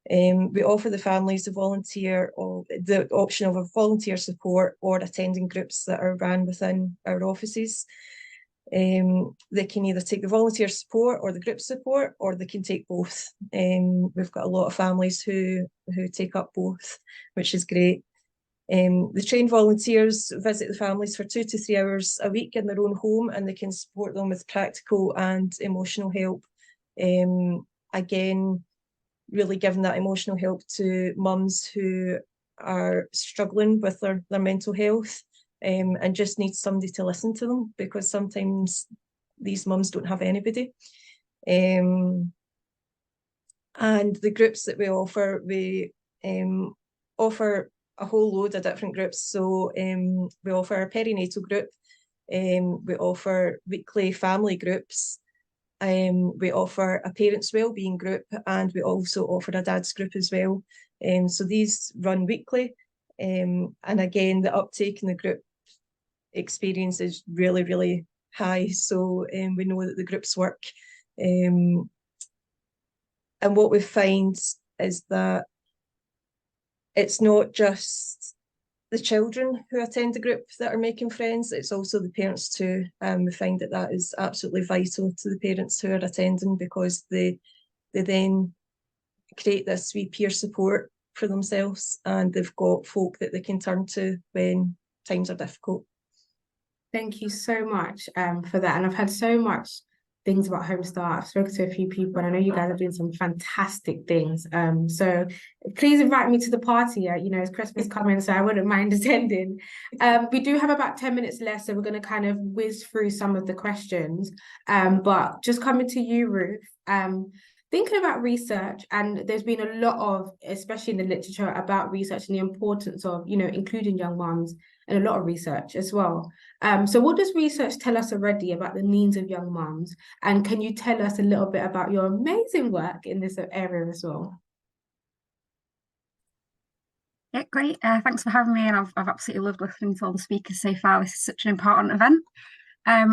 We offer the families the option of a volunteer support or attending groups that are run within our offices. They can either take the volunteer support or the group support, or they can take both. We've got a lot of families who take up both, which is great. The trained volunteers visit the families for 2 to 3 hours a week in their own home, and they can support them with practical and emotional help. Again, really giving that emotional help to mums who are struggling with their mental health, and just need somebody to listen to them, because sometimes these mums don't have anybody. And the groups that we offer a whole load of different groups. So we offer a perinatal group, we offer weekly family groups, we offer a parents' wellbeing group, and we also offer a dad's group as well. So these run weekly, and again, the uptake in the group experience is really, really high. So we know that the groups work. And what we find is that it's not just the children who attend the group that are making friends, it's also the parents too. We find that that is absolutely vital to the parents who are attending, because they then create this wee peer support for themselves, and they've got folk that they can turn to when times are difficult. Thank you so much for that. And I've had so much things about Homestart. I've spoken to a few people, and I know you guys are doing some fantastic things. So please invite me to the party. You know, it's Christmas coming, so I wouldn't mind attending. We do have about 10 minutes left, so we're going to kind of whiz through some of the questions. But just coming to you, Ruth, thinking about research, and there's been a lot of, especially in the literature, about research and the importance of, you know, including young mums, and a lot of research as well. So what does research tell us already about the needs of young mums? And can you tell us a little bit about your amazing work in this area as well? Yeah, great. Thanks for having me, and I've absolutely loved listening to all the speakers so far. This is such an important event.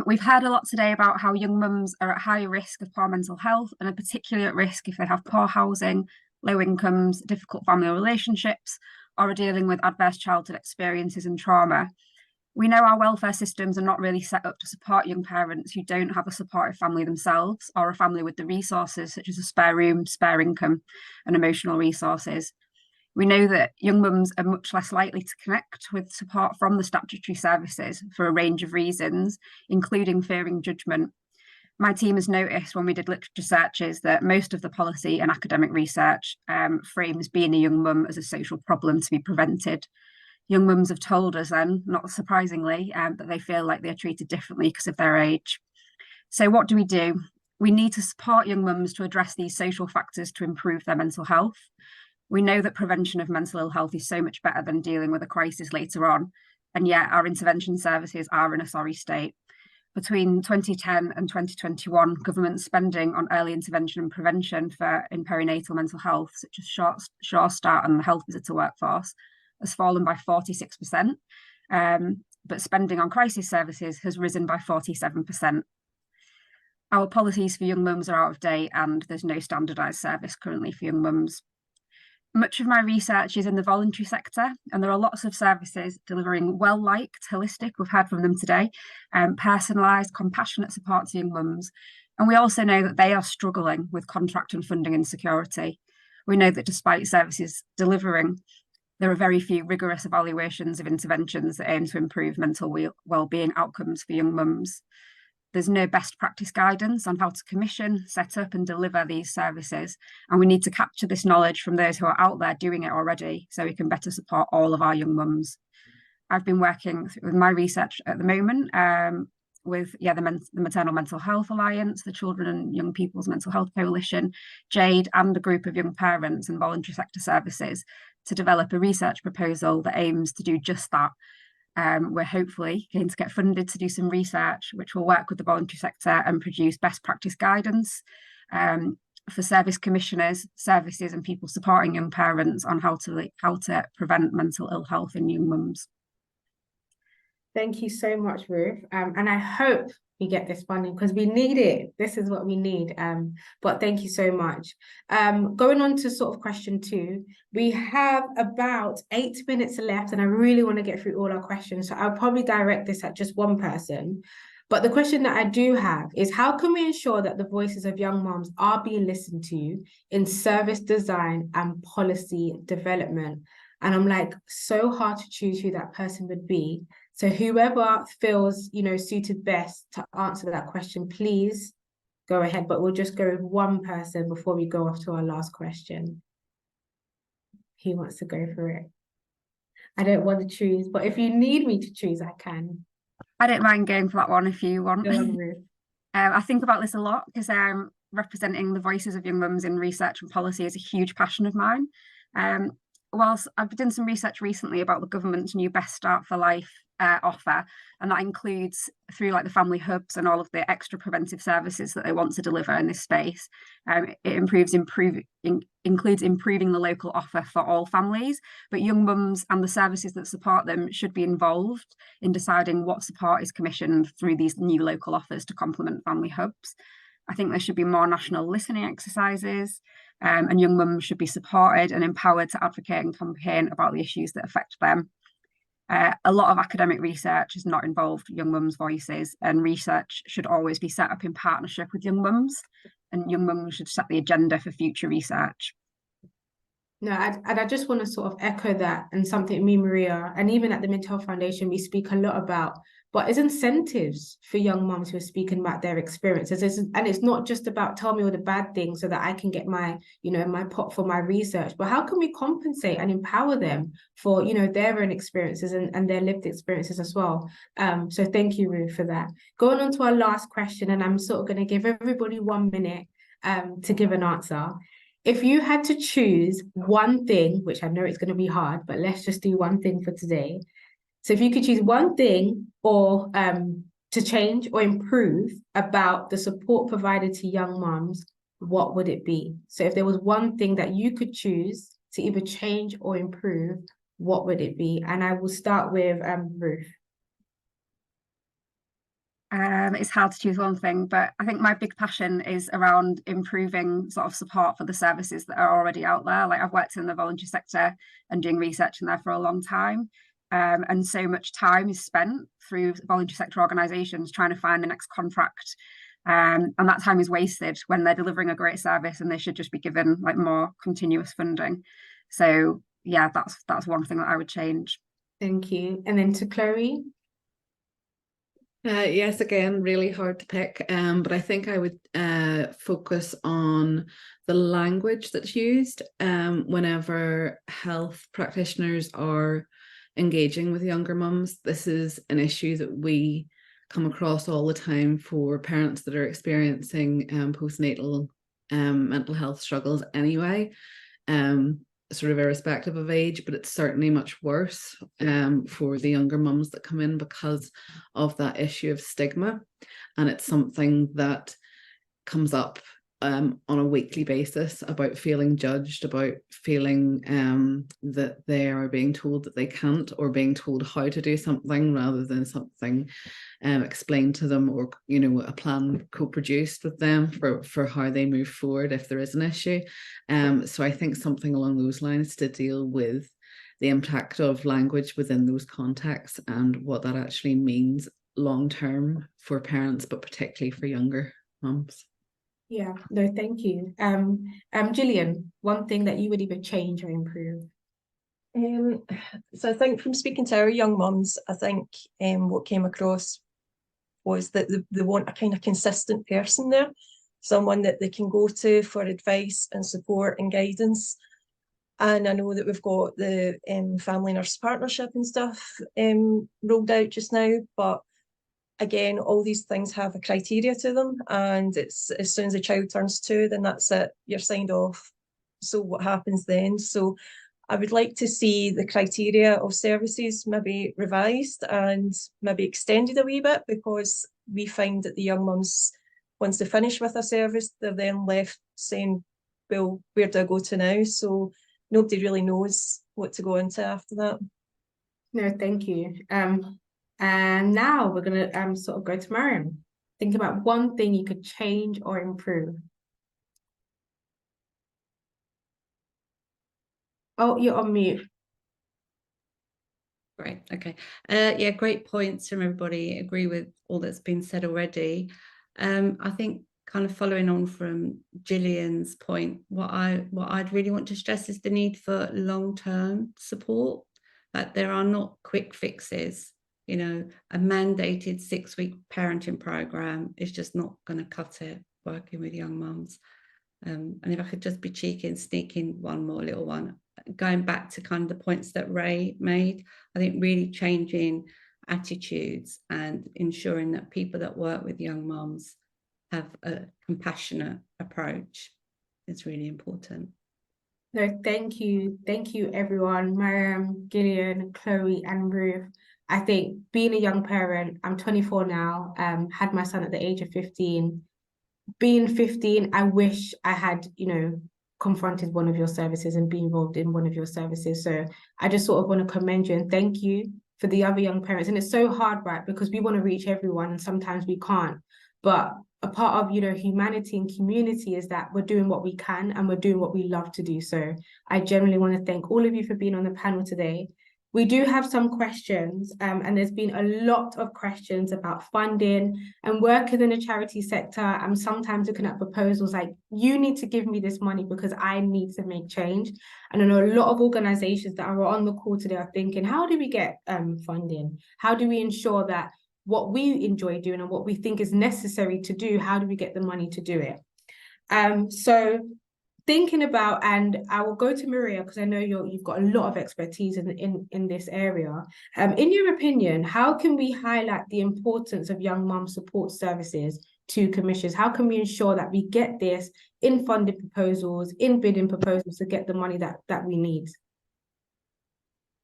We've heard a lot today about how young mums are at higher risk of poor mental health, and are particularly at risk if they have poor housing, low incomes, difficult family relationships, or are dealing with adverse childhood experiences and trauma. We know our welfare systems are not really set up to support young parents who don't have a supportive family themselves, or a family with the resources such as a spare room, spare income, and emotional resources. We know that young mums are much less likely to connect with support from the statutory services for a range of reasons, including fearing judgment. My team has noticed when we did literature searches that most of the policy and academic research frames being a young mum as a social problem to be prevented. Young mums have told us then, not surprisingly, that they feel like they're treated differently because of their age. So what do? We need to support young mums to address these social factors to improve their mental health. We know that prevention of mental ill health is so much better than dealing with a crisis later on, and yet our intervention services are in a sorry state. Between 2010 and 2021, government spending on early intervention and prevention in perinatal mental health, such as Sure Start and the health visitor workforce, has fallen by 46%, but spending on crisis services has risen by 47%. Our policies for young mums are out of date, and there's no standardised service currently for young mums. Much of my research is in the voluntary sector, and there are lots of services delivering well-liked, holistic, we've heard from them today, personalised, compassionate support to young mums. And we also know that they are struggling with contract and funding insecurity. We know that despite services delivering There are very few rigorous evaluations of interventions that aim to improve mental well-being outcomes for young mums. There's no best practice guidance on how to commission, set up and deliver these services. And we need to capture this knowledge from those who are out there doing it already so we can better support all of our young mums. I've been working with my research at the moment with the Maternal Mental Health Alliance, the Children and Young People's Mental Health Coalition, Jayde, and a group of young parents and voluntary sector services to develop a research proposal that aims to do just that. We're hopefully going to get funded to do some research which will work with the voluntary sector and produce best practice guidance for service commissioners, services and people supporting young parents on how to prevent mental ill health in young mums. Thank you so much, Ruth. And I hope we get this funding because we need it. This is what we need. But thank you so much. Going on to sort of question 2, we have about 8 minutes left and I really want to get through all our questions. So I'll probably direct this at just one person. But the question that I do have is how can we ensure that the voices of young mums are being listened to in service design and policy development? And I'm like, so hard to choose who that person would be. So whoever feels, suited best to answer that question, please go ahead. But we'll just go with one person before we go off to our last question. Who wants to go for it? I don't want to choose, but if you need me to choose, I can. I don't mind going for that one if you want. Go on, Ruth. I think about this a lot because representing the voices of young mums in research and policy is a huge passion of mine. Whilst I've done some research recently about the government's new Best Start for Life offer, and that includes through like the family hubs and all of the extra preventive services that they want to deliver in this space. It includes improving the local offer for all families, but young mums and the services that support them should be involved in deciding what support is commissioned through these new local offers to complement family hubs. I think there should be more national listening exercises, and young mums should be supported and empowered to advocate and campaign about the issues that affect them. A lot of academic research has not involved young mums' voices, and research should always be set up in partnership with young mums, and young mums should set the agenda for future research. No, I just want to sort of echo that, and something me, Maria, and even at the Mental Health Foundation, we speak a lot about, but it's incentives for young mums who are speaking about their experiences. And it's not just about tell me all the bad things so that I can get my, my pot for my research, but how can we compensate and empower them for, their own experiences and their lived experiences as well. So thank you, Ruth, for that. Going on to our last question, and I'm sort of going to give everybody 1 minute to give an answer. If you had to choose one thing, which I know it's going to be hard, but let's just do one thing for today. So if you could choose one thing or to change or improve about the support provided to young mums, what would it be? So if there was one thing that you could choose to either change or improve, what would it be? And I will start with Ruth. It's hard to choose one thing, but I think my big passion is around improving sort of support for the services that are already out there. Like I've worked in the voluntary sector and doing research in there for a long time. And so much time is spent through voluntary sector organisations trying to find the next contract. And that time is wasted when they're delivering a great service, and they should just be given like more continuous funding. So yeah, that's one thing that I would change. Thank you. And then to Chloe. Yes, again, really hard to pick, but I think I would focus on the language that's used whenever health practitioners are engaging with younger mums. This is an issue that we come across all the time for parents that are experiencing postnatal mental health struggles anyway, sort of irrespective of age, but it's certainly much worse for the younger mums that come in because of that issue of stigma. And it's something that comes up on a weekly basis about feeling judged, about feeling that they are being told that they can't, or being told how to do something rather than something explained to them, or a plan co-produced with them for how they move forward if there is an issue. So I think something along those lines to deal with the impact of language within those contexts and what that actually means long term for parents, but particularly for younger mums. Yeah, no, thank you. Gillian, one thing that you would either change or improve? So I think from speaking to our young mums, I think what came across was that they want a kind of consistent person there, someone that they can go to for advice and support and guidance. And I know that we've got the family nurse partnership and stuff rolled out just now, but again, all these things have a criteria to them, and it's as soon as a child turns 2, then that's it, you're signed off. So what happens then? So I would like to see the criteria of services maybe revised and maybe extended a wee bit, because we find that the young mums, once they finish with a service, they're then left saying, well, where do I go to now? So nobody really knows what to go into after that. No, thank you. And now we're going to sort of go to Mariam. Think about one thing you could change or improve. Oh, you're on mute. Great. Okay. Yeah, great points from everybody. Agree with all that's been said already. I think kind of following on from Gillian's point, what I'd really want to stress is the need for long-term support. Like, there are not quick fixes. You know, a mandated 6-week parenting program is just not going to cut it working with young mums. And if I could just be cheeky and sneak in one more little one, going back to kind of the points that Raiye made, I think really changing attitudes and ensuring that people that work with young mums have a compassionate approach is really important. No, thank you. Thank you, everyone. Mariam, Gillian, Chloe, and Ruth. I think being a young parent, I'm 24 now, had my son at the age of 15. Being 15, I wish I had, confronted one of your services and been involved in one of your services. So I just sort of want to commend you and thank you for the other young parents. And it's so hard, right? Because we want to reach everyone and sometimes we can't. But a part of, humanity and community is that we're doing what we can and we're doing what we love to do. So I genuinely want to thank all of you for being on the panel today. We do have some questions, and there's been a lot of questions about funding and working in the charity sector. I'm sometimes looking at proposals like, you need to give me this money because I need to make change. And I know a lot of organizations that are on the call today are thinking, how do we get funding? How do we ensure that what we enjoy doing and what we think is necessary to do, how do we get the money to do it? So thinking about, and I will go to Maria because I know you've got a lot of expertise in this area. In your opinion, how can we highlight the importance of young mum support services to commissions? How can we ensure that we get this in funded proposals, in bidding proposals to get the money that we need?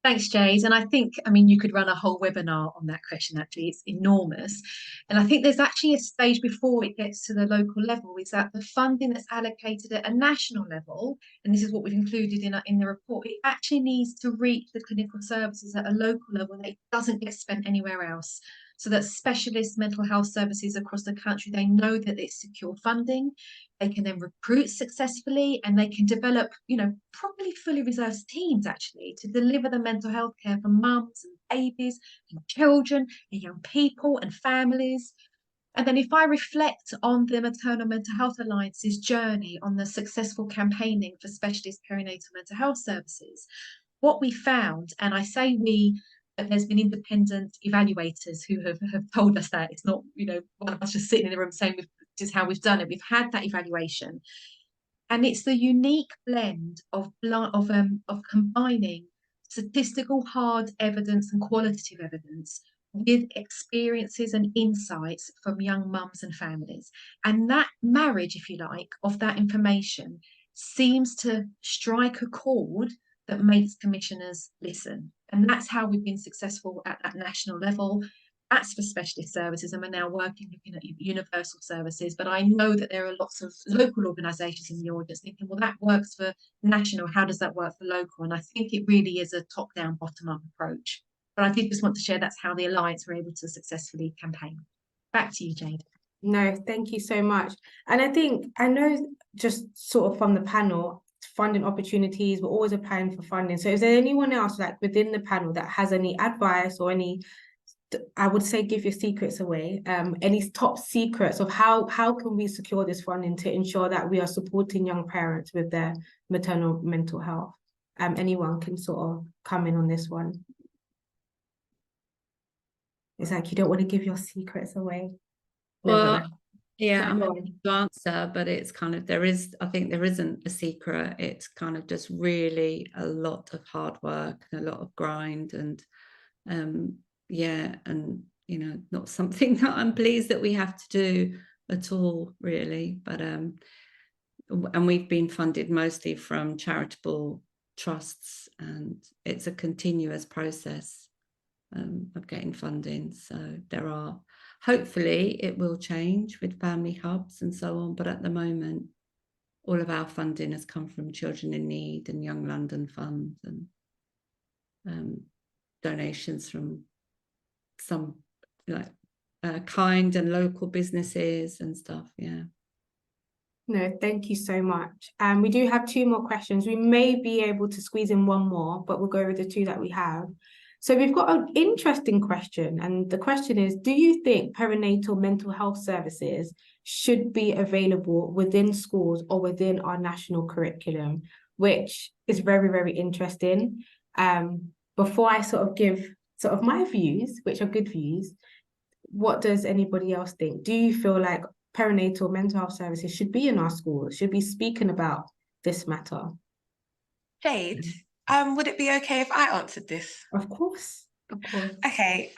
Thanks, Jayde. And I think, you could run a whole webinar on that question, actually. It's enormous. And I think there's actually a stage before it gets to the local level, is that the funding that's allocated at a national level, and this is what we've included in the report, it actually needs to reach the clinical services at a local level and it doesn't get spent anywhere else. So that specialist mental health services across the country, they know that it's secure funding. They can then recruit successfully and they can develop, probably fully resourced teams actually to deliver the mental health care for mums and babies and children and young people and families. And then if I reflect on the Maternal Mental Health Alliance's journey on the successful campaigning for specialist perinatal mental health services, what we found, and I say we, but there's been independent evaluators who have told us that it's not, one of us just sitting in the room saying this is how we've done it. We've had that evaluation, and it's the unique blend of combining statistical hard evidence and qualitative evidence with experiences and insights from young mums and families. And that marriage, if you like, of that information seems to strike a chord that makes commissioners listen. And that's how we've been successful at that national level. That's for specialist services, and we're now looking at universal services. But I know that there are lots of local organisations in the audience thinking, well, that works for national, how does that work for local? And I think it really is a top-down, bottom-up approach. But I did just want to share that's how the Alliance were able to successfully campaign. Back to you, Jayde. No, thank you so much. And I know just sort of from the panel, funding opportunities, we're always applying for funding. So is there anyone else like within the panel that has any advice or any, I would say, give your secrets away, any top secrets of how can we secure this funding to ensure that we are supporting young parents with their maternal mental health? anyone can sort of come in on this one. It's like you don't want to give your secrets away. Well, yeah, So I'm go happy to answer, but it's kind of, I think there isn't a secret. It's kind of just really a lot of hard work and a lot of grind, and yeah, and not something that I'm pleased that we have to do at all, really. But and we've been funded mostly from charitable trusts, and it's a continuous process of getting funding. So there are, hopefully it will change with family hubs and so on, but at the moment all of our funding has come from Children in Need and Young London Fund, and donations from some kind and local businesses and stuff. Yeah. No, thank you so much. We do have 2 more questions. We may be able to squeeze in 1 more, but we'll go with the 2 that we have. So we've got an interesting question, and the question is, do you think perinatal mental health services should be available within schools or within our national curriculum? Which is very, very interesting. Before I sort of give sort of my views, which are good views, what does anybody else think? Do you feel like perinatal mental health services should be in our schools, should be speaking about this matter? Jayde, would it be okay if I answered this? Of course, of course. Okay,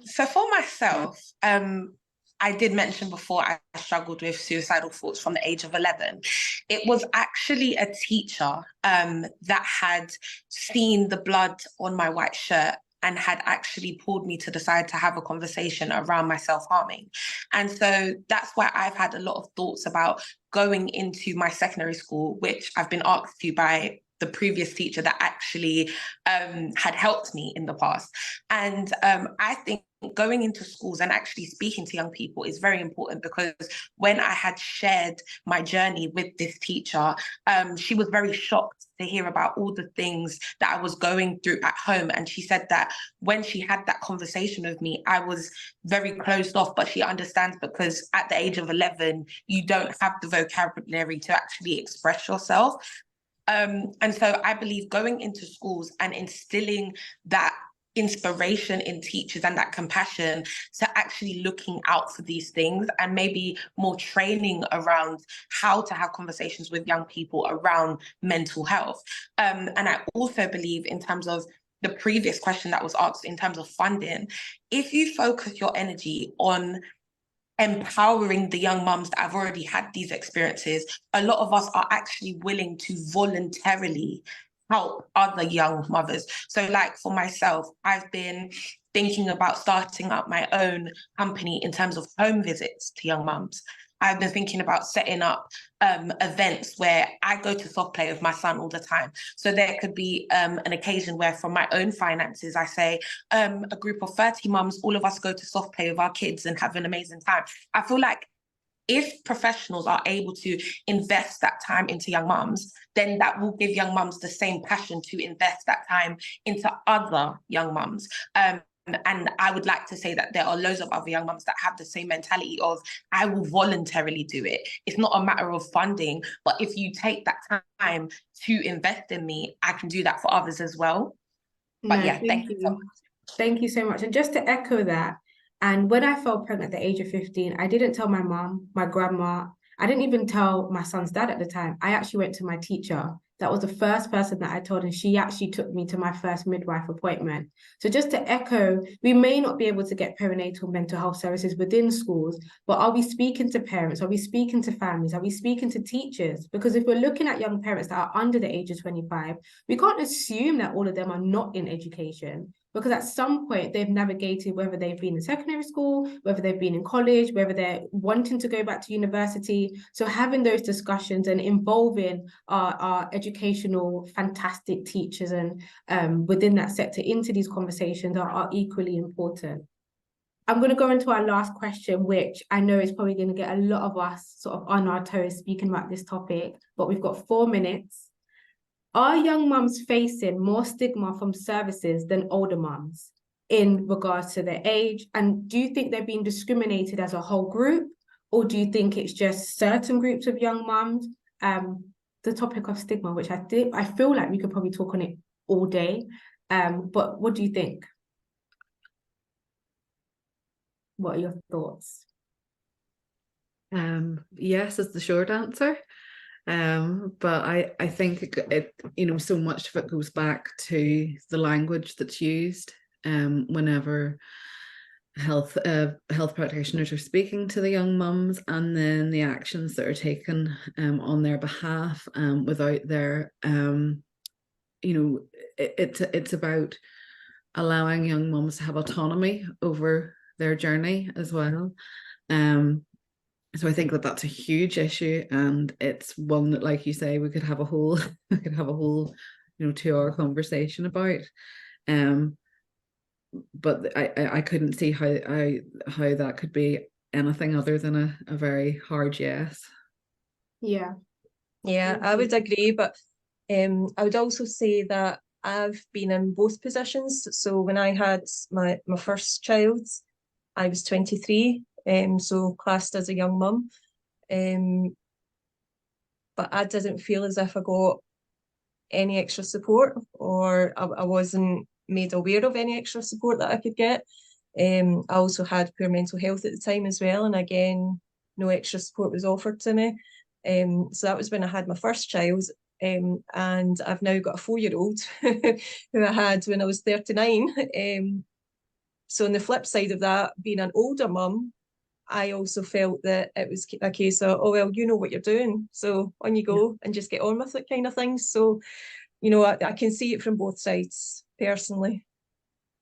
so for myself, I did mention before I struggled with suicidal thoughts from the age of 11. It was actually a teacher that had seen the blood on my white shirt and had actually pulled me to the side to have a conversation around my self-harming. And so that's why I've had a lot of thoughts about going into my secondary school, which I've been asked to by the previous teacher that actually had helped me in the past. And I think going into schools and actually speaking to young people is very important, because when I had shared my journey with this teacher, she was very shocked to hear about all the things that I was going through at home. And she said that when she had that conversation with me, I was very closed off, but she understands, because at the age of 11, you don't have the vocabulary to actually express yourself. And so I believe going into schools and instilling that inspiration in teachers and that compassion to actually looking out for these things, and maybe more training around how to have conversations with young people around mental health. And I also believe, in terms of the previous question that was asked in terms of funding, if you focus your energy on empowering the young mums that have already had these experiences, a lot of us are actually willing to voluntarily help other young mothers. So like for myself, I've been thinking about starting up my own company in terms of home visits to young mums. I've been thinking about setting up events where I go to soft play with my son all the time. So there could be an occasion where, from my own finances, I say a group of 30 mums, all of us go to soft play with our kids and have an amazing time. I feel like if professionals are able to invest that time into young mums, then that will give young mums the same passion to invest that time into other young mums. And I would like to say that there are loads of other young mums that have the same mentality of, I will voluntarily do it. It's not a matter of funding, but if you take that time to invest in me, I can do that for others as well. But No, yeah, thank you so much. Thank you so much. And just to echo that, and when I fell pregnant at the age of 15, I didn't tell my mum, my grandma, I didn't even tell my son's dad at the time. I actually went to my teacher. That was the first person that I told, and she actually took me to my first midwife appointment. So just to echo, we may not be able to get perinatal mental health services within schools, but are we speaking to parents? Are we speaking to families? Are we speaking to teachers? Because if we're looking at young parents that are under the age of 25, we can't assume that all of them are not in education, because at some point they've navigated, whether they've been in secondary school, whether they've been in college, whether they're wanting to go back to university. So having those discussions and involving our educational fantastic teachers and within that sector into these conversations are equally important. I'm going to go into our last question, which I know is probably going to get a lot of us sort of on our toes speaking about this topic, but we've got 4 minutes. Are young mums facing more stigma from services than older mums in regards to their age? And do you think they're being discriminated as a whole group? Or do you think it's just certain groups of young mums? the topic of stigma, which I feel like we could probably talk on it all day. But what do you think? What are your thoughts? Yes is the short answer. But I think it, you know, so much of it goes back to the language that's used whenever health practitioners are speaking to the young mums, and then the actions that are taken on their behalf without their you know, it's about allowing young mums to have autonomy over their journey as well. So I think that that's a huge issue, and it's one that, like you say, we could have a whole you know, 2-hour conversation about. But I couldn't see how that could be anything other than a very hard yes. Yeah. Yeah, I would agree, but I would also say that I've been in both positions. So when I had my first child, I was 23, so classed as a young mum. But I didn't feel as if I got any extra support, or I wasn't made aware of any extra support that I could get. I also had poor mental health at the time as well, and again, no extra support was offered to me. So that was when I had my first child, and I've now got a 4-year-old who I had when I was 39. So on the flip side of that, being an older mum, I also felt that it was a case of, oh, well, you know what you're doing, so on you go and just get on with it kind of thing. So, you know, I can see it from both sides personally.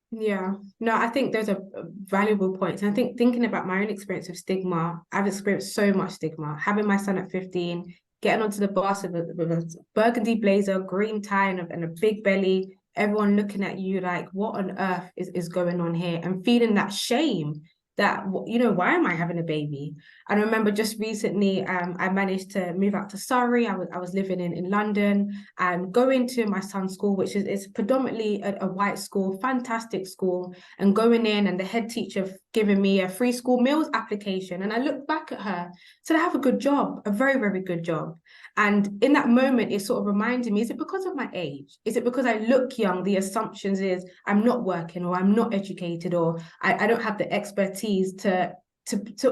Yeah, no, I think those are valuable points. And I think thinking about my own experience of stigma, I've experienced so much stigma. Having my son at 15, getting onto the bus with a burgundy blazer, green tie, and a big belly, everyone looking at you like, what on earth is going on here? And feeling that shame that, you know, why am I having a baby? And I remember just recently, I managed to move out to Surrey. I was living in London, and going to my son's school, which is predominantly a white school, fantastic school, and going in and the head teacher giving me a free school meals application. And I looked back at her, said, I have a good job, a very, very good job. And in that moment, it sort of reminded me, is it because of my age? Is it because I look young? The assumptions is I'm not working, or I'm not educated, or I don't have the expertise to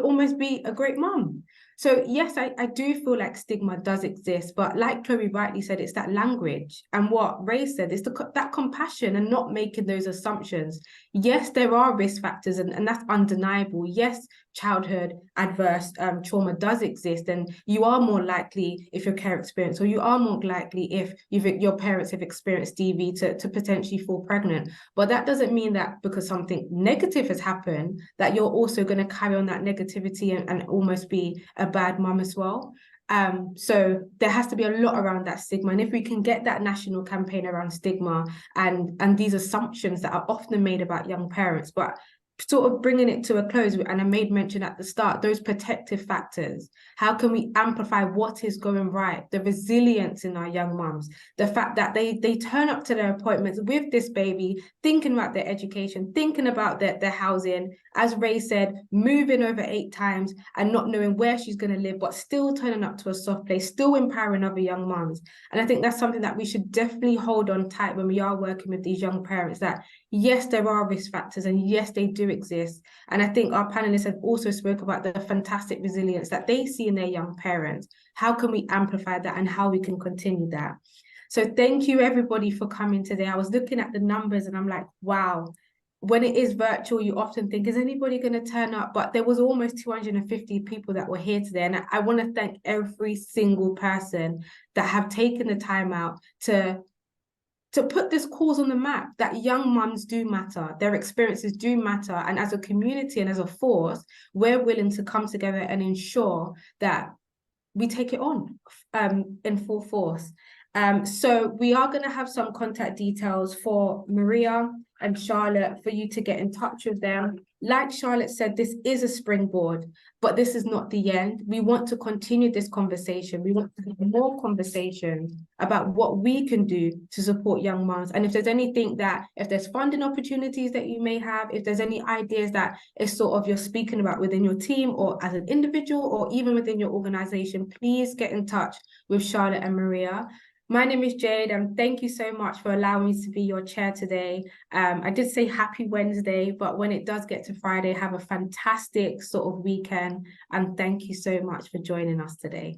almost be a great mum. So yes, I do feel like stigma does exist, but like Chloe rightly said, it's that language, and what Ray said is that compassion and not making those assumptions. Yes, there are risk factors, and that's undeniable. Yes, childhood adverse trauma does exist, and you are more likely, if your care experience, or you are more likely if your parents have experienced DV, to potentially fall pregnant. But that doesn't mean that because something negative has happened, that you're also going to carry on that negativity and almost be a bad mum as well. So there has to be a lot around that stigma, and if we can get that national campaign around stigma and these assumptions that are often made about young parents, but sort of bringing it to a close, and I made mention at the start, those protective factors. How can we amplify what is going right? The resilience in our young mums, the fact that they turn up to their appointments with this baby, thinking about their education, thinking about their housing, as Ray said, moving over 8 times and not knowing where she's going to live, but still turning up to a soft place, still empowering other young mums. And I think that's something that we should definitely hold on tight when we are working with these young parents, that yes, there are risk factors, and yes, they do exist. And I think our panelists have also spoke about the fantastic resilience that they see in their young parents. How can we amplify that, and how we can continue that? So thank you everybody for coming today. I was looking at the numbers and I'm like, wow, when it is virtual, you often think, is anybody going to turn up? But there was almost 250 people that were here today. And I want to thank every single person that have taken the time out to put this cause on the map, that young mums do matter, their experiences do matter. And as a community and as a force, we're willing to come together and ensure that we take it on in full force. So we are going to have some contact details for Maria, and Charlotte for you to get in touch with them. Like Charlotte said, this is a springboard, but this is not the end. We want to continue this conversation. We want to have more conversations about what we can do to support young mums. And if there's anything if there's funding opportunities that you may have, if there's any ideas that is sort of you're speaking about within your team or as an individual or even within your organization, please get in touch with Charlotte and Maria. My name is Jayde, and thank you so much for allowing me to be your chair today. I did say happy Wednesday, but when it does get to Friday, have a fantastic sort of weekend. And thank you so much for joining us today.